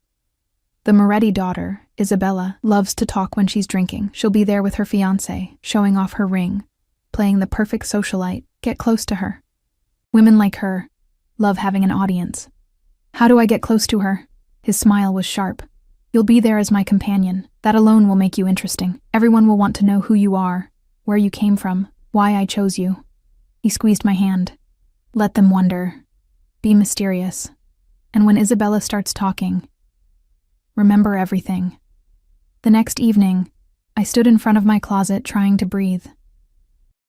The Moretti daughter, Isabella, loves to talk when she's drinking. She'll be there with her fiancé, showing off her ring, playing the perfect socialite. Get close to her. Women like her love having an audience. How do I get close to her? His smile was sharp. You'll be there as my companion. That alone will make you interesting. Everyone will want to know who you are, where you came from, why I chose you. He squeezed my hand. Let them wonder. Be mysterious. And when Isabella starts talking, remember everything. The next evening, I stood in front of my closet trying to breathe.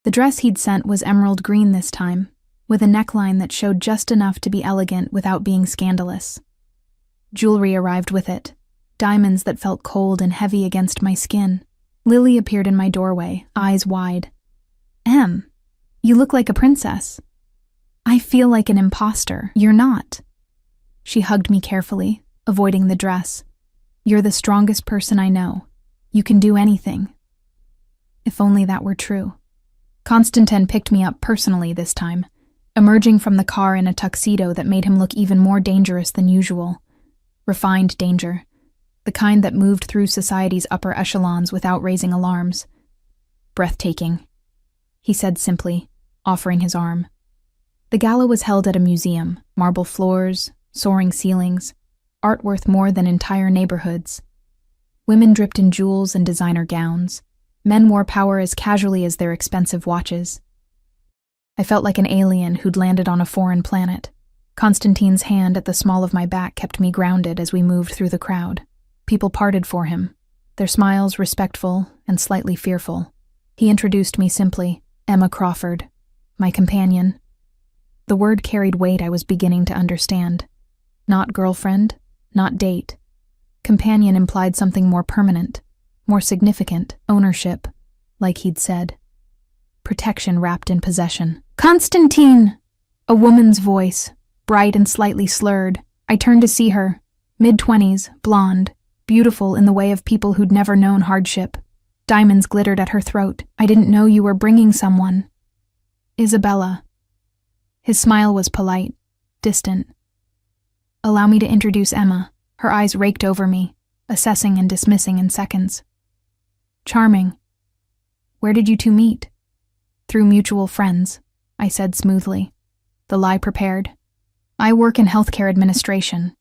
The dress he'd sent was emerald green this time, with a neckline that showed just enough to be elegant without being scandalous. Jewelry arrived with it, diamonds that felt cold and heavy against my skin. Lily appeared in my doorway, eyes wide. Em, you look like a princess. I feel like an imposter. You're not. She hugged me carefully, avoiding the dress. You're the strongest person I know. You can do anything. If only that were true. Constantin picked me up personally this time, emerging from the car in a tuxedo that made him look even more dangerous than usual. Refined danger. The kind that moved through society's upper echelons without raising alarms. Breathtaking, he said simply, offering his arm. The gala was held at a museum, marble floors, soaring ceilings, art worth more than entire neighborhoods. Women dripped in jewels and designer gowns. Men wore power as casually as their expensive watches. I felt like an alien who'd landed on a foreign planet. Constantine's hand at the small of my back kept me grounded as we moved through the crowd. People parted for him, their smiles respectful and slightly fearful. He introduced me simply, Emma Crawford, my companion. The word carried weight I was beginning to understand. Not girlfriend, not date. Companion implied something more permanent, more significant, ownership, like he'd said. Protection wrapped in possession. Constantine! A woman's voice, bright and slightly slurred. I turned to see her, mid-20s, blonde, beautiful in the way of people who'd never known hardship. Diamonds glittered at her throat. I didn't know you were bringing someone. Isabella. His smile was polite, distant. Allow me to introduce Emma. Her eyes raked over me, assessing and dismissing in seconds. Charming. Where did you two meet? Through mutual friends, I said smoothly, the lie prepared. I work in healthcare administration.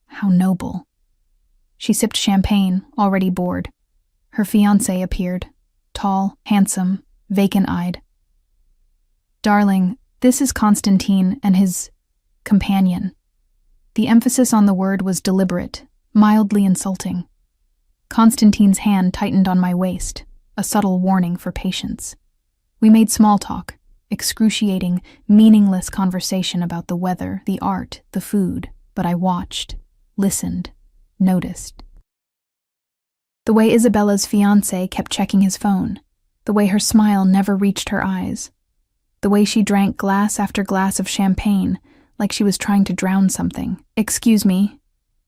How noble. She sipped champagne, already bored. Her fiancé appeared, tall, handsome, vacant-eyed. Darling, this is Constantine and his companion. The emphasis on the word was deliberate, mildly insulting. Constantine's hand tightened on my waist, a subtle warning for patience. We made small talk, excruciating, meaningless conversation about the weather, the art, the food, but I watched, listened, noticed. The way Isabella's fiancé kept checking his phone, the way her smile never reached her eyes, The way she drank glass after glass of champagne, like she was trying to drown something. "Excuse me,"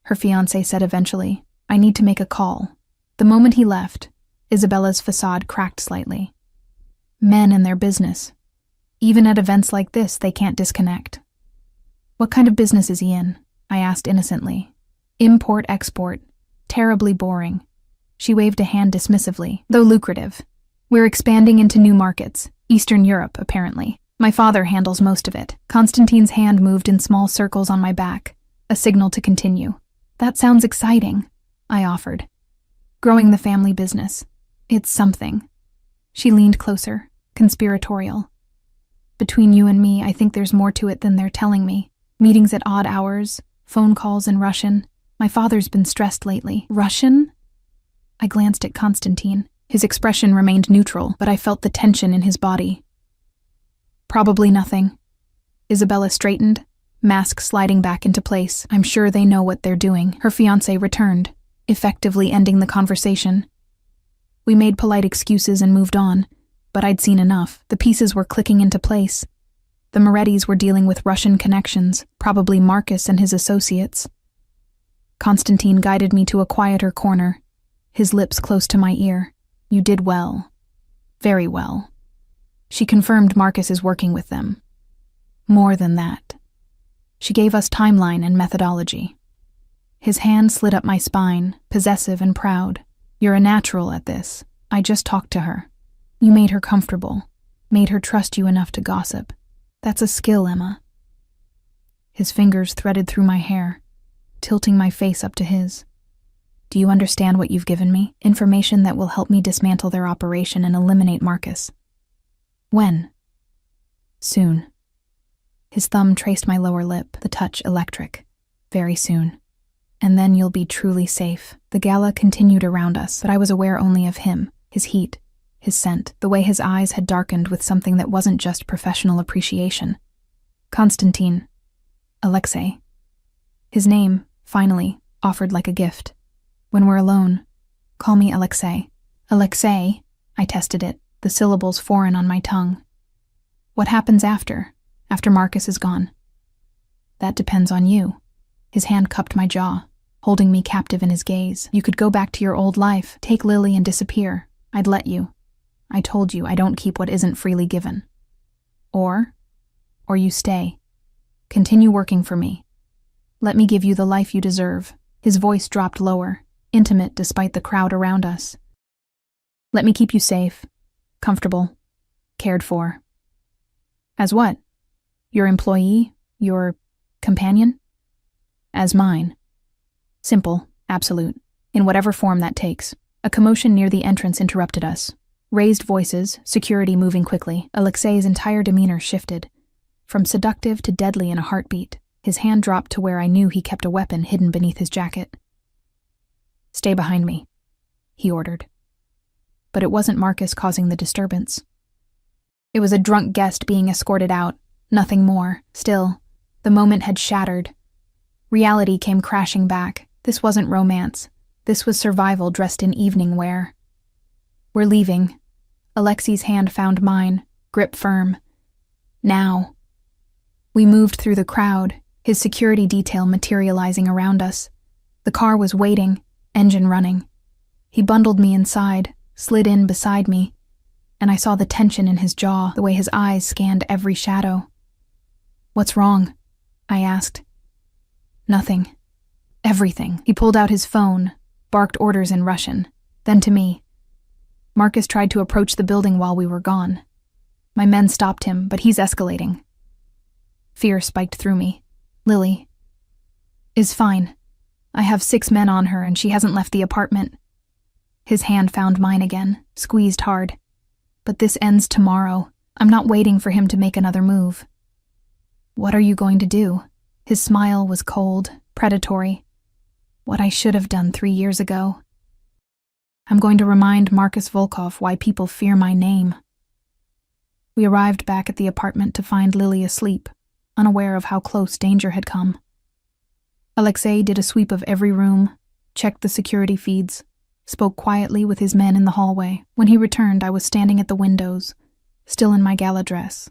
her fiancé said eventually. "I need to make a call." The moment he left, Isabella's facade cracked slightly. Men and their business. Even at events like this, they can't disconnect. "What kind of business is he in?" I asked innocently. "Import-export. Terribly boring." She waved a hand dismissively, though lucrative. "We're expanding into new markets. Eastern Europe, apparently. My father handles most of it." Constantine's hand moved in small circles on my back, a signal to continue. "That sounds exciting," I offered. "Growing the family business. It's something." She leaned closer, conspiratorial. "Between you and me, I think there's more to it than they're telling me. Meetings at odd hours, phone calls in Russian. My father's been stressed lately." "Russian?" I glanced at Constantine. His expression remained neutral, but I felt the tension in his body. "Probably nothing." Isabella straightened, mask sliding back into place. "I'm sure they know what they're doing." Her fiancé returned, effectively ending the conversation. We made polite excuses and moved on, but I'd seen enough. The pieces were clicking into place. The Morettis were dealing with Russian connections, probably Marcus and his associates. Constantine guided me to a quieter corner, his lips close to my ear. "You did well. Very well." She confirmed Marcus is working with them. More than that. She gave us timeline and methodology. His hand slid up my spine, possessive and proud. "You're a natural at this. I just talked to her. You made her comfortable, made her trust you enough to gossip. That's a skill, Emma." His fingers threaded through my hair, tilting my face up to his. "Do you understand what you've given me? Information that will help me dismantle their operation and eliminate Marcus." "When?" "Soon." His thumb traced my lower lip, the touch electric. "Very soon. And then you'll be truly safe." The gala continued around us, but I was aware only of him, his heat, his scent, the way his eyes had darkened with something that wasn't just professional appreciation. "Constantine. Alexei." His name, finally, offered like a gift. "When we're alone, call me Alexei." "Alexei?" I tested it, the syllables foreign on my tongue. "What happens after Marcus is gone?" "That depends on you." His hand cupped my jaw, holding me captive in his gaze. "You could go back to your old life, take Lily and disappear. I'd let you. I told you I don't keep what isn't freely given. Or you stay. Continue working for me. Let me give you the life you deserve." His voice dropped lower, intimate despite the crowd around us. "Let me keep you safe, comfortable, cared for." "As what? Your employee? Your companion?" "As mine. Simple, absolute, in whatever form that takes." A commotion near the entrance interrupted us. Raised voices, security moving quickly. Alexei's entire demeanor shifted, from seductive to deadly in a heartbeat. His hand dropped to where I knew he kept a weapon hidden beneath his jacket. "Stay behind me," he ordered. But it wasn't Marcus causing the disturbance. It was a drunk guest being escorted out, nothing more. Still, the moment had shattered. Reality came crashing back. This wasn't romance. This was survival dressed in evening wear. "We're leaving." Alexei's hand found mine, grip firm. "Now." We moved through the crowd, his security detail materializing around us. The car was waiting, engine running. He bundled me inside, slid in beside me, and I saw the tension in his jaw, the way his eyes scanned every shadow. "What's wrong?" I asked. "Nothing. Everything." He pulled out his phone, barked orders in Russian, then to me. "Marcus tried to approach the building while we were gone. My men stopped him, but he's escalating." Fear spiked through me. "Lily is fine. I have 6 men on her and she hasn't left the apartment." His hand found mine again, squeezed hard. "But this ends tomorrow. I'm not waiting for him to make another move." "What are you going to do?" His smile was cold, predatory. "What I should have done 3 years ago. I'm going to remind Marcus Volkov why people fear my name." We arrived back at the apartment to find Lily asleep, unaware of how close danger had come. Alexei did a sweep of every room, checked the security feeds, spoke quietly with his men in the hallway. When he returned, I was standing at the windows, still in my gala dress,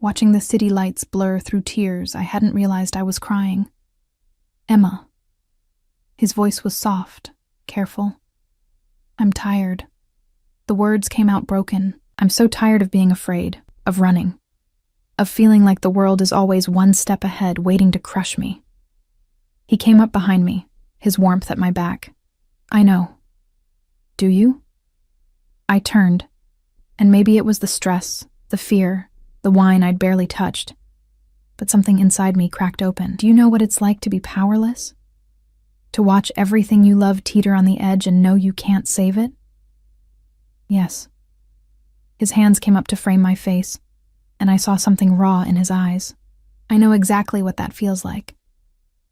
Watching the city lights blur through tears, I hadn't realized I was crying. Emma. His voice was soft, careful. I'm tired. The words came out broken. I'm so tired of being afraid, of running, of feeling like the world is always one step ahead, waiting to crush me. He came up behind me, his warmth at my back. I know. Do you? I turned, and maybe it was the stress, the fear, the wine I'd barely touched, but something inside me cracked open. Do you know what it's like to be powerless? To watch everything you love teeter on the edge and know you can't save it? Yes. His hands came up to frame my face, and I saw something raw in his eyes. I know exactly what that feels like.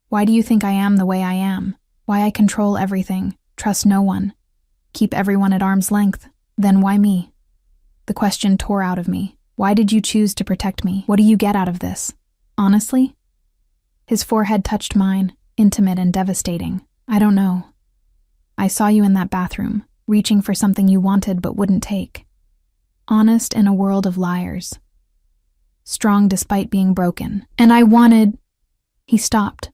Why do you think I am the way I am? Why I control everything, trust no one, keep everyone at arm's length? Then why me? The question tore out of me. Why did you choose to protect me? What do you get out of this? Honestly? His forehead touched mine, intimate and devastating. I don't know. I saw you in that bathroom, reaching for something you wanted but wouldn't take. Honest in a world of liars. Strong despite being broken. And I wanted... He stopped.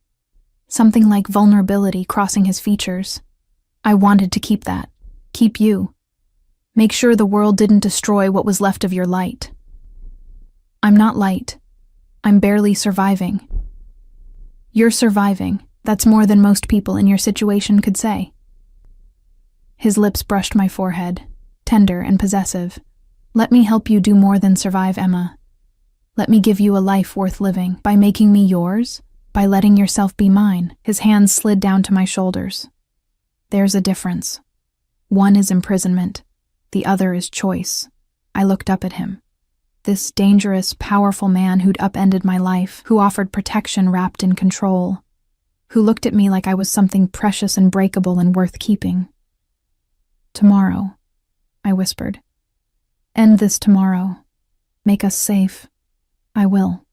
Something like vulnerability crossing his features. I wanted to keep that. Keep you. Make sure the world didn't destroy what was left of your light. I'm not light. I'm barely surviving. You're surviving. That's more than most people in your situation could say. His lips brushed my forehead, tender and possessive. Let me help you do more than survive, Emma. Let me give you a life worth living. By making me yours, by letting yourself be mine. His hands slid down to my shoulders. There's a difference. One is imprisonment. The other is choice. I looked up at him. This dangerous, powerful man who'd upended my life, who offered protection wrapped in control, who looked at me like I was something precious and breakable and worth keeping. Tomorrow, I whispered. End this tomorrow. Make us safe. I will.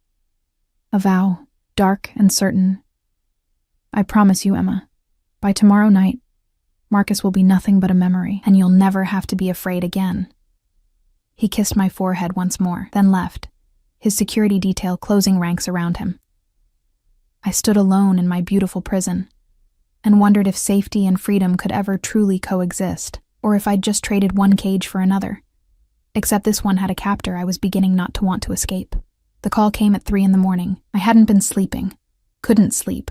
A vow, dark and certain. I promise you, Emma, by tomorrow night, Marcus will be nothing but a memory, and you'll never have to be afraid again. He kissed my forehead once more, then left, his security detail closing ranks around him. I stood alone in my beautiful prison, and wondered if safety and freedom could ever truly coexist, or if I'd just traded one cage for another. Except this one had a captor I was beginning not to want to escape. The call came at 3 a.m. I hadn't been sleeping, couldn't sleep,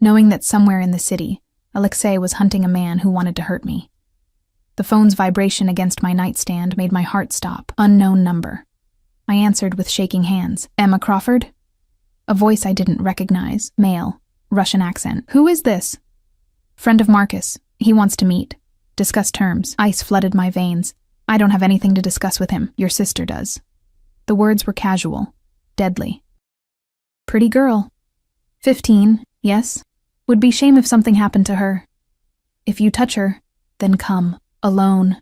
knowing that somewhere in the city, Alexei was hunting a man who wanted to hurt me. The phone's vibration against my nightstand made my heart stop. Unknown number. I answered with shaking hands. Emma Crawford? A voice I didn't recognize. Male. Russian accent. Who is this? Friend of Marcus. He wants to meet. Discuss terms. Ice flooded my veins. I don't have anything to discuss with him. Your sister does. The words were casual. Deadly. Pretty girl. 15, yes. Would be shame if something happened to her. If you touch her, then come. Alone.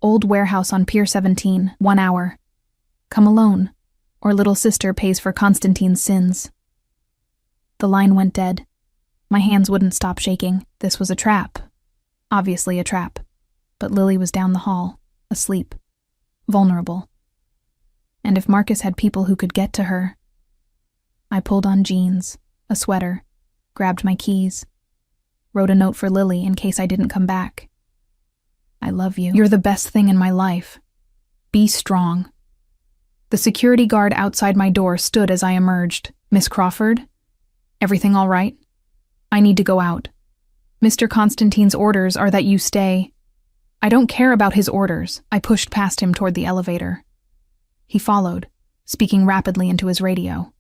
Old warehouse on Pier 17, 1 hour. Come alone, or little sister pays for Constantine's sins. The line went dead. My hands wouldn't stop shaking. This was a trap. Obviously a trap. But Lily was down the hall, asleep, vulnerable. And if Marcus had people who could get to her... I pulled on jeans, a sweater, grabbed my keys, wrote a note for Lily in case I didn't come back. I love you. You're the best thing in my life. Be strong. The security guard outside my door stood as I emerged. Miss Crawford? Everything all right? I need to go out. Mr. Constantine's orders are that you stay. I don't care about his orders. I pushed past him toward the elevator. He followed, speaking rapidly into his radio.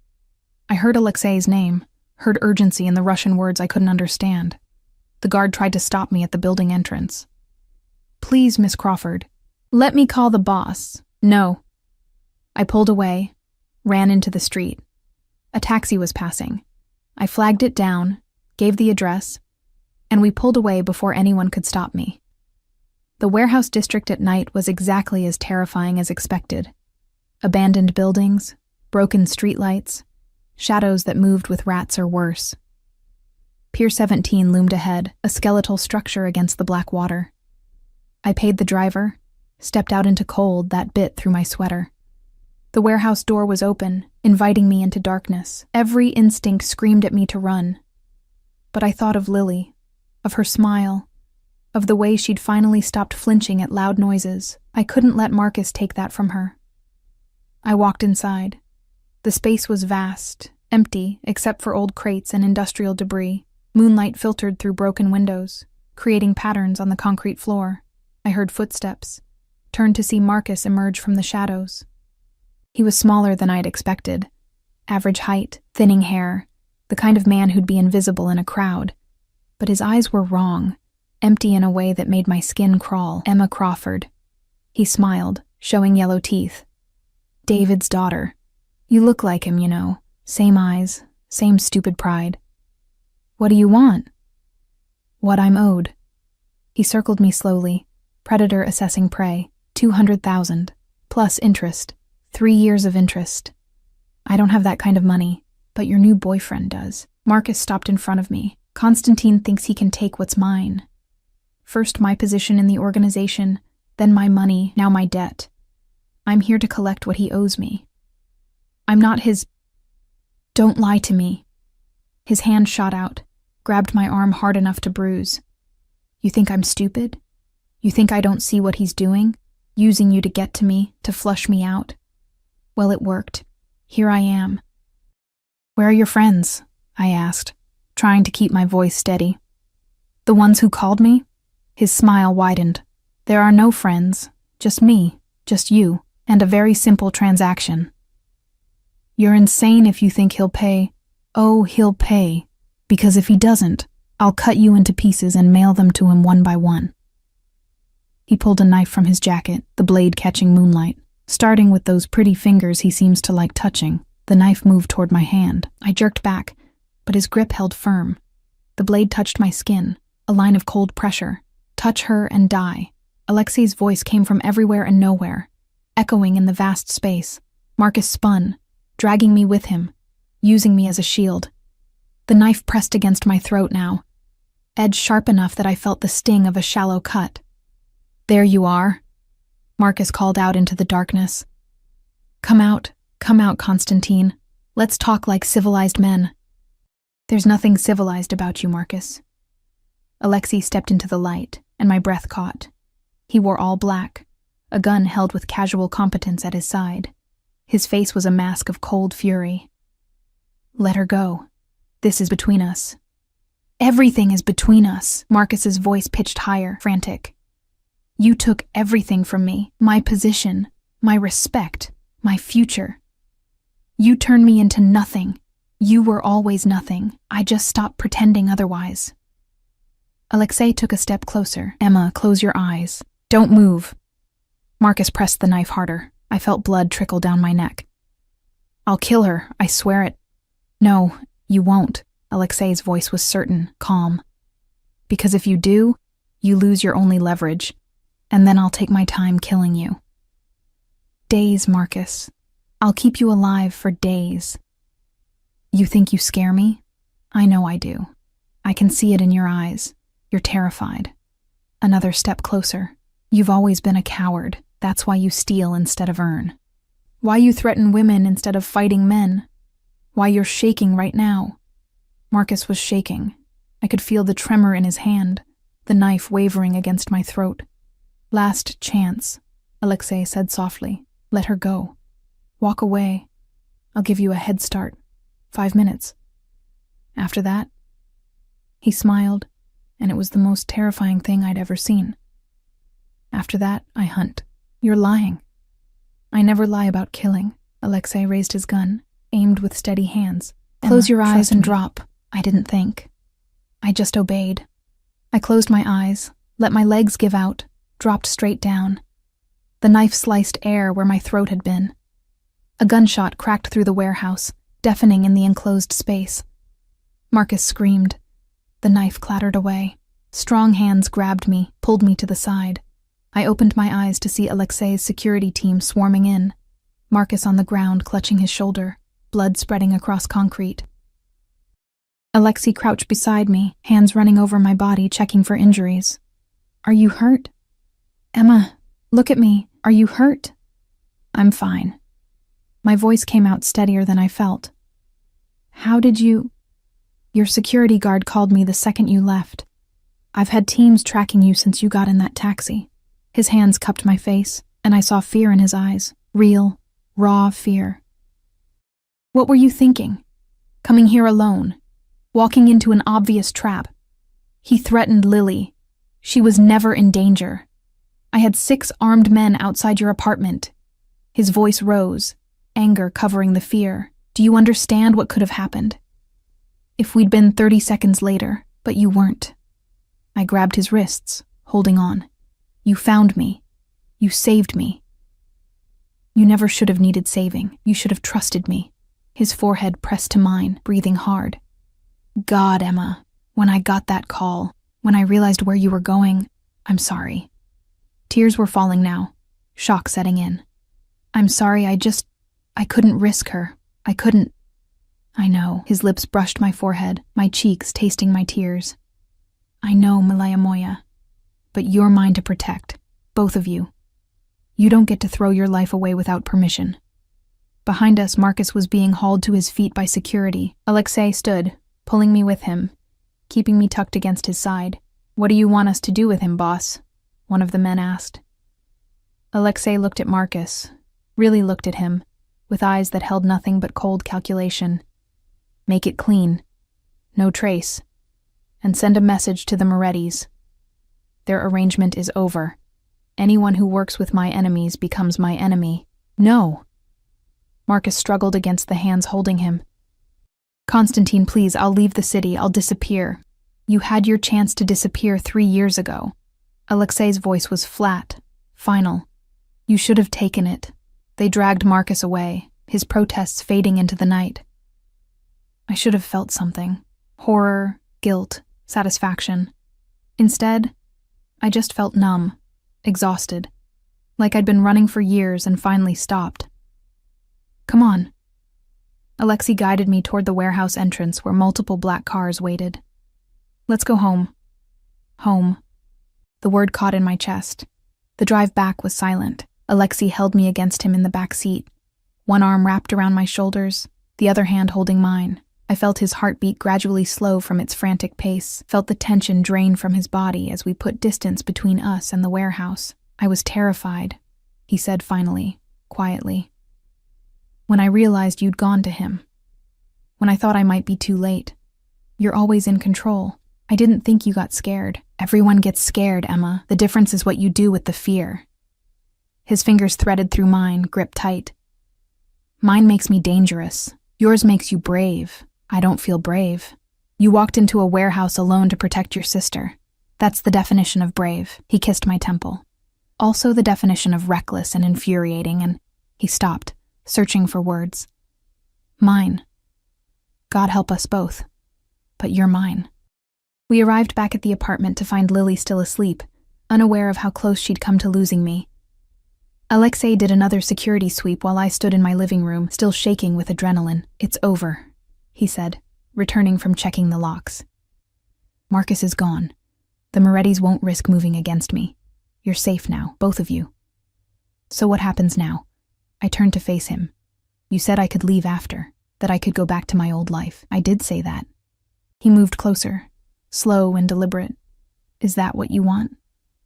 I heard Alexei's name, heard urgency in the Russian words I couldn't understand. The guard tried to stop me at the building entrance. Please, Miss Crawford, let me call the boss. No. I pulled away, ran into the street. A taxi was passing. I flagged it down, gave the address, and we pulled away before anyone could stop me. The warehouse district at night was exactly as terrifying as expected. Abandoned buildings, broken streetlights, shadows that moved with rats or worse. Pier 17 loomed ahead, a skeletal structure against the black water. I paid the driver, stepped out into cold that bit through my sweater. The warehouse door was open, inviting me into darkness. Every instinct screamed at me to run. But I thought of Lily, of her smile, of the way she'd finally stopped flinching at loud noises. I couldn't let Marcus take that from her. I walked inside. The space was vast, empty except for old crates and industrial debris. Moonlight filtered through broken windows, creating patterns on the concrete floor. I heard footsteps, turned to see Marcus emerge from the shadows. He was smaller than I'd expected. Average height, thinning hair, the kind of man who'd be invisible in a crowd. But his eyes were wrong, empty in a way that made my skin crawl. Emma Crawford. He smiled, showing yellow teeth. David's daughter. You look like him, you know. Same eyes, same stupid pride. What do you want? What I'm owed. He circled me slowly, predator assessing prey. 200,000, plus interest. 3 years of interest. I don't have that kind of money, but your new boyfriend does. Marcus stopped in front of me. Constantine thinks he can take what's mine. First my position in the organization, then my money, now my debt. I'm here to collect what he owes me. I'm not his... Don't lie to me. His hand shot out, grabbed my arm hard enough to bruise. You think I'm stupid? You think I don't see what he's doing? Using you to get to me, to flush me out? Well, it worked. Here I am. Where are your friends? I asked, trying to keep my voice steady. The ones who called me? His smile widened. There are no friends, just me, just you, and a very simple transaction. You're insane if you think he'll pay. Oh, he'll pay. Because if he doesn't, I'll cut you into pieces and mail them to him one by one. He pulled a knife from his jacket, the blade catching moonlight. Starting with those pretty fingers he seems to like touching, the knife moved toward my hand. I jerked back, but his grip held firm. The blade touched my skin, a line of cold pressure. Touch her and die. Alexei's voice came from everywhere and nowhere, echoing in the vast space. Marcus spun, dragging me with him, using me as a shield. The knife pressed against my throat now, edge sharp enough that I felt the sting of a shallow cut. There you are, Marcus called out into the darkness. Come out, Constantine. Let's talk like civilized men. There's nothing civilized about you, Marcus. Alexei stepped into the light, and my breath caught. He wore all black, a gun held with casual competence at his side. His face was a mask of cold fury. Let her go. This is between us. Everything is between us, Marcus's voice pitched higher, frantic. You took everything from me, my position, my respect, my future. You turned me into nothing. You were always nothing. I just stopped pretending otherwise. Alexei took a step closer. Emma, close your eyes. Don't move. Marcus pressed the knife harder. I felt blood trickle down my neck. I'll kill her, I swear it. No, you won't. Alexei's voice was certain, calm. Because if you do, you lose your only leverage. And then I'll take my time killing you. Days, Marcus. I'll keep you alive for days. You think you scare me? I know I do. I can see it in your eyes. You're terrified. Another step closer. You've always been a coward. That's why you steal instead of earn. Why you threaten women instead of fighting men. Why you're shaking right now. Marcus was shaking. I could feel the tremor in his hand, the knife wavering against my throat. Last chance, Alexei said softly. Let her go. Walk away. I'll give you a head start. 5 minutes. After that, he smiled, and it was the most terrifying thing I'd ever seen. After that, I hunt. You're lying. I never lie about killing. Alexei raised his gun, aimed with steady hands. Close your eyes and drop. I didn't think. I just obeyed. I closed my eyes, let my legs give out, dropped straight down. The knife sliced air where my throat had been. A gunshot cracked through the warehouse, deafening in the enclosed space. Marcus screamed. The knife clattered away. Strong hands grabbed me, pulled me to the side. I opened my eyes to see Alexei's security team swarming in. Marcus on the ground clutching his shoulder, blood spreading across concrete. Alexei crouched beside me, hands running over my body, checking for injuries. Are you hurt? Emma, look at me. Are you hurt? I'm fine. My voice came out steadier than I felt. How did you... Your security guard called me the second you left. I've had teams tracking you since you got in that taxi. His hands cupped my face, and I saw fear in his eyes. Real, raw fear. What were you thinking? Coming here alone, walking into an obvious trap. He threatened Lily. She was never in danger. I had 6 armed men outside your apartment. His voice rose, anger covering the fear. Do you understand what could have happened? If we'd been 30 seconds later, but you weren't. I grabbed his wrists, holding on. You found me. You saved me. You never should have needed saving. You should have trusted me. His forehead pressed to mine, breathing hard. God, Emma, when I got that call, when I realized where you were going, I'm sorry. Tears were falling now, shock setting in. I'm sorry, I couldn't risk her. I couldn't. I know. His lips brushed my forehead, my cheeks tasting my tears. I know, Malaya Moya. But you're mine to protect. Both of you. You don't get to throw your life away without permission. Behind us, Marcus was being hauled to his feet by security. Alexei stood, pulling me with him, keeping me tucked against his side. What do you want us to do with him, boss? One of the men asked. Alexei looked at Marcus, really looked at him, with eyes that held nothing but cold calculation. Make it clean. No trace. And send a message to the Morettis. Their arrangement is over. Anyone who works with my enemies becomes my enemy. No. Marcus struggled against the hands holding him. Constantine, please, I'll leave the city. I'll disappear. You had your chance to disappear 3 years ago. Alexei's voice was flat, final. You should have taken it. They dragged Marcus away, his protests fading into the night. I should have felt something. Horror, guilt, satisfaction. Instead, I just felt numb, exhausted, like I'd been running for years and finally stopped. Come on. Alexei guided me toward the warehouse entrance where multiple black cars waited. Let's go home. Home. The word caught in my chest. The drive back was silent. Alexei held me against him in the back seat, one arm wrapped around my shoulders, the other hand holding mine. I felt his heartbeat gradually slow from its frantic pace, felt the tension drain from his body as we put distance between us and the warehouse. I was terrified, he said finally, quietly. When I realized you'd gone to him. When I thought I might be too late. You're always in control. I didn't think you got scared. Everyone gets scared, Emma. The difference is what you do with the fear. His fingers threaded through mine, gripped tight. Mine makes me dangerous. Yours makes you brave. I don't feel brave. You walked into a warehouse alone to protect your sister. That's the definition of brave. He kissed my temple. Also the definition of reckless and infuriating, and he stopped, searching for words. Mine. God help us both. But you're mine. We arrived back at the apartment to find Lily still asleep, unaware of how close she'd come to losing me. Alexei did another security sweep while I stood in my living room, still shaking with adrenaline. It's over, he said, returning from checking the locks. Marcus is gone. The Morettis won't risk moving against me. You're safe now, both of you. So what happens now? I turned to face him. You said I could leave after, that I could go back to my old life. I did say that. He moved closer, slow and deliberate. Is that what you want?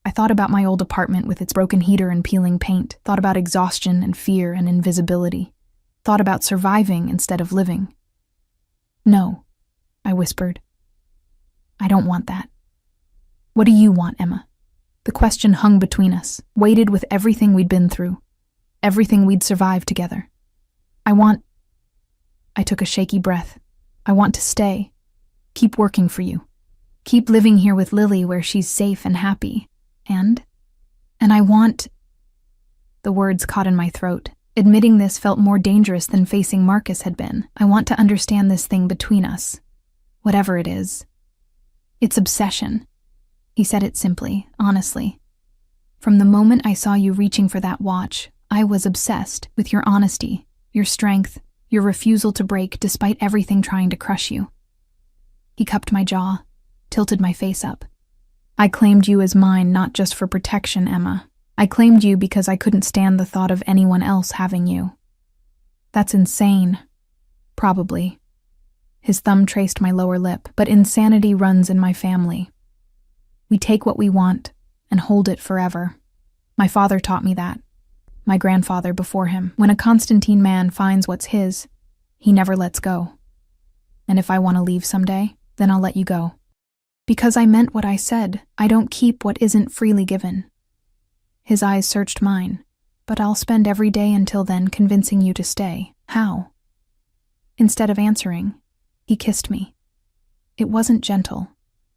I thought about my old apartment with its broken heater and peeling paint, thought about exhaustion and fear and invisibility, thought about surviving instead of living. No, I whispered. I don't want that. What do you want, Emma? The question hung between us, weighted with everything we'd been through, everything we'd survived together. I took a shaky breath. I want to stay. Keep working for you. Keep living here with Lily where she's safe and happy. And I want... The words caught in my throat. Admitting this felt more dangerous than facing Marcus had been. I want to understand this thing between us. Whatever it is. It's obsession. He said it simply, honestly. From the moment I saw you reaching for that watch, I was obsessed with your honesty, your strength, your refusal to break despite everything trying to crush you. He cupped my jaw, tilted my face up. I claimed you as mine not just for protection, Emma. I claimed you because I couldn't stand the thought of anyone else having you. That's insane. Probably. His thumb traced my lower lip, but insanity runs in my family. We take what we want and hold it forever. My father taught me that. My grandfather before him. When a Constantine man finds what's his, he never lets go. And if I want to leave someday, then I'll let you go. Because I meant what I said. I don't keep what isn't freely given. His eyes searched mine, but I'll spend every day until then convincing you to stay. How? Instead of answering, he kissed me. It wasn't gentle.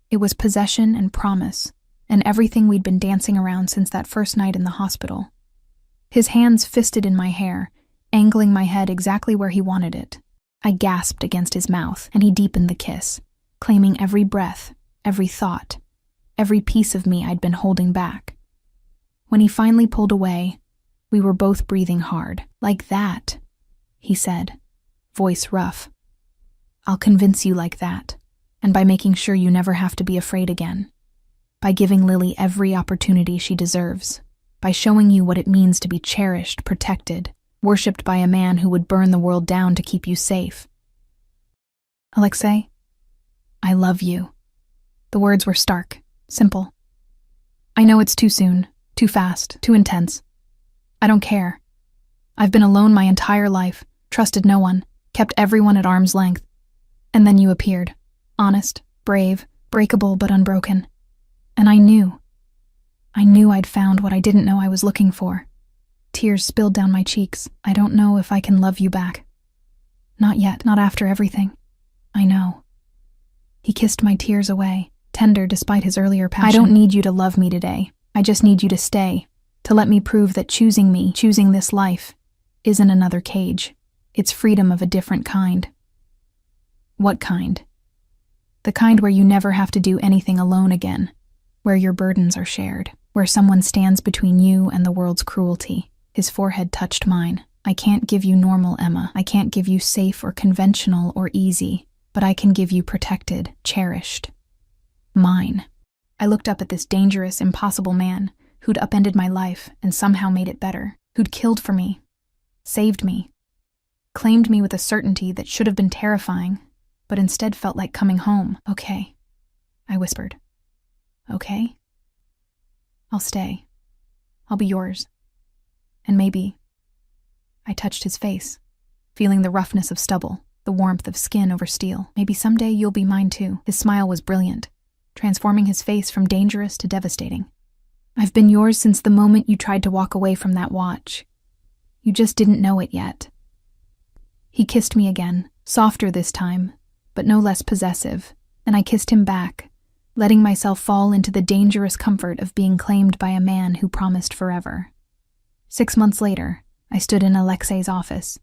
It was possession and promise, and everything we'd been dancing around since that first night in the hospital. His hands fisted in my hair, angling my head exactly where he wanted it. I gasped against his mouth, and he deepened the kiss, claiming every breath, every thought, every piece of me I'd been holding back. When he finally pulled away, we were both breathing hard. Like that, he said, voice rough. I'll convince you like that, and by making sure you never have to be afraid again. By giving Lily every opportunity she deserves. By showing you what it means to be cherished, protected, worshipped by a man who would burn the world down to keep you safe. Alexei, I love you. The words were stark, simple. I know it's too soon, too fast, too intense. I don't care. I've been alone my entire life, trusted no one, kept everyone at arm's length. And then you appeared, honest, brave, breakable but unbroken. And I knew I'd found what I didn't know I was looking for. Tears spilled down my cheeks. I don't know if I can love you back. Not yet, not after everything. I know. He kissed my tears away, tender despite his earlier passion. I don't need you to love me today. I just need you to stay, to let me prove that choosing me, choosing this life, isn't another cage. It's freedom of a different kind. What kind? The kind where you never have to do anything alone again, where your burdens are shared, where someone stands between you and the world's cruelty. His forehead touched mine. I can't give you normal, Emma. I can't give you safe or conventional or easy, but I can give you protected, cherished. Mine. I looked up at this dangerous, impossible man who'd upended my life and somehow made it better, who'd killed for me, saved me, claimed me with a certainty that should have been terrifying, but instead felt like coming home. Okay, I whispered. Okay? I'll stay. I'll be yours. And maybe... I touched his face, feeling the roughness of stubble, the warmth of skin over steel. Maybe someday you'll be mine too. His smile was brilliant, transforming his face from dangerous to devastating. I've been yours since the moment you tried to walk away from that watch. You just didn't know it yet. He kissed me again, softer this time, but no less possessive, and I kissed him back, letting myself fall into the dangerous comfort of being claimed by a man who promised forever. 6 months later, I stood in Alexei's office,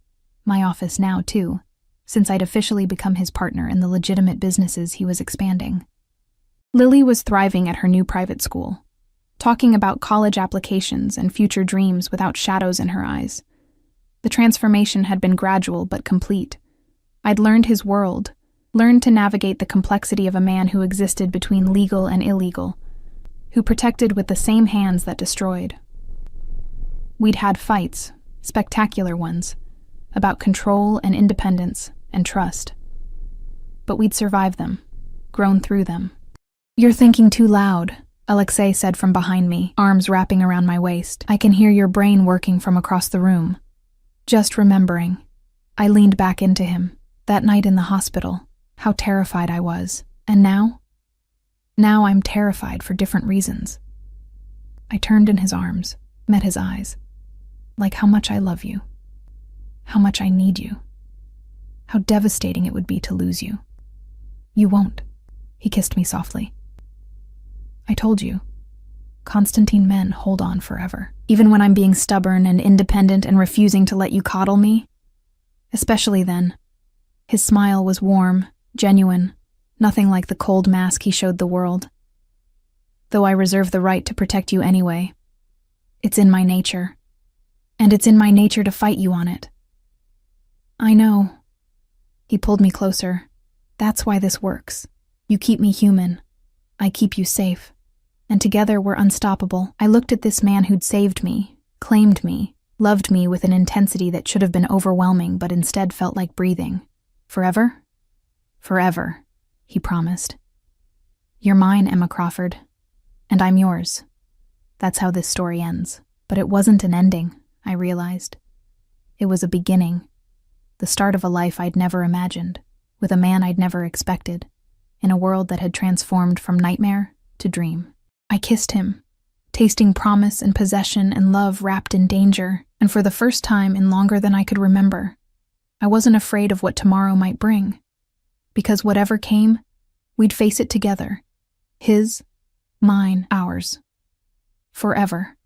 my office now too, since I'd officially become his partner in the legitimate businesses he was expanding. Lily was thriving at her new private school, talking about college applications and future dreams without shadows in her eyes. The transformation had been gradual but complete. I'd learned his world, learned to navigate the complexity of a man who existed between legal and illegal, who protected with the same hands that destroyed. We'd had fights, spectacular ones, about control and independence and trust. But we'd survived them, grown through them. You're thinking too loud, Alexei said from behind me, arms wrapping around my waist. I can hear your brain working from across the room. Just remembering. I leaned back into him. That night in the hospital, how terrified I was. And now? Now I'm terrified for different reasons. I turned in his arms, met his eyes. Like how much I love you. How much I need you. How devastating it would be to lose you. You won't. He kissed me softly. I told you. Constantine men hold on forever. Even when I'm being stubborn and independent and refusing to let you coddle me. Especially then. His smile was warm, genuine, nothing like the cold mask he showed the world. Though I reserve the right to protect you anyway. It's in my nature. And it's in my nature to fight you on it. I know. He pulled me closer. That's why this works. You keep me human. I keep you safe. And together we're unstoppable. I looked at this man who'd saved me, claimed me, loved me with an intensity that should have been overwhelming but instead felt like breathing. Forever? Forever, he promised. You're mine, Emma Crawford, and I'm yours. That's how this story ends. But it wasn't an ending, I realized. It was a beginning, the start of a life I'd never imagined, with a man I'd never expected, in a world that had transformed from nightmare to dream. I kissed him, tasting promise and possession and love wrapped in danger, and for the first time in longer than I could remember, I wasn't afraid of what tomorrow might bring. Because whatever came, we'd face it together. His, mine, ours. Forever.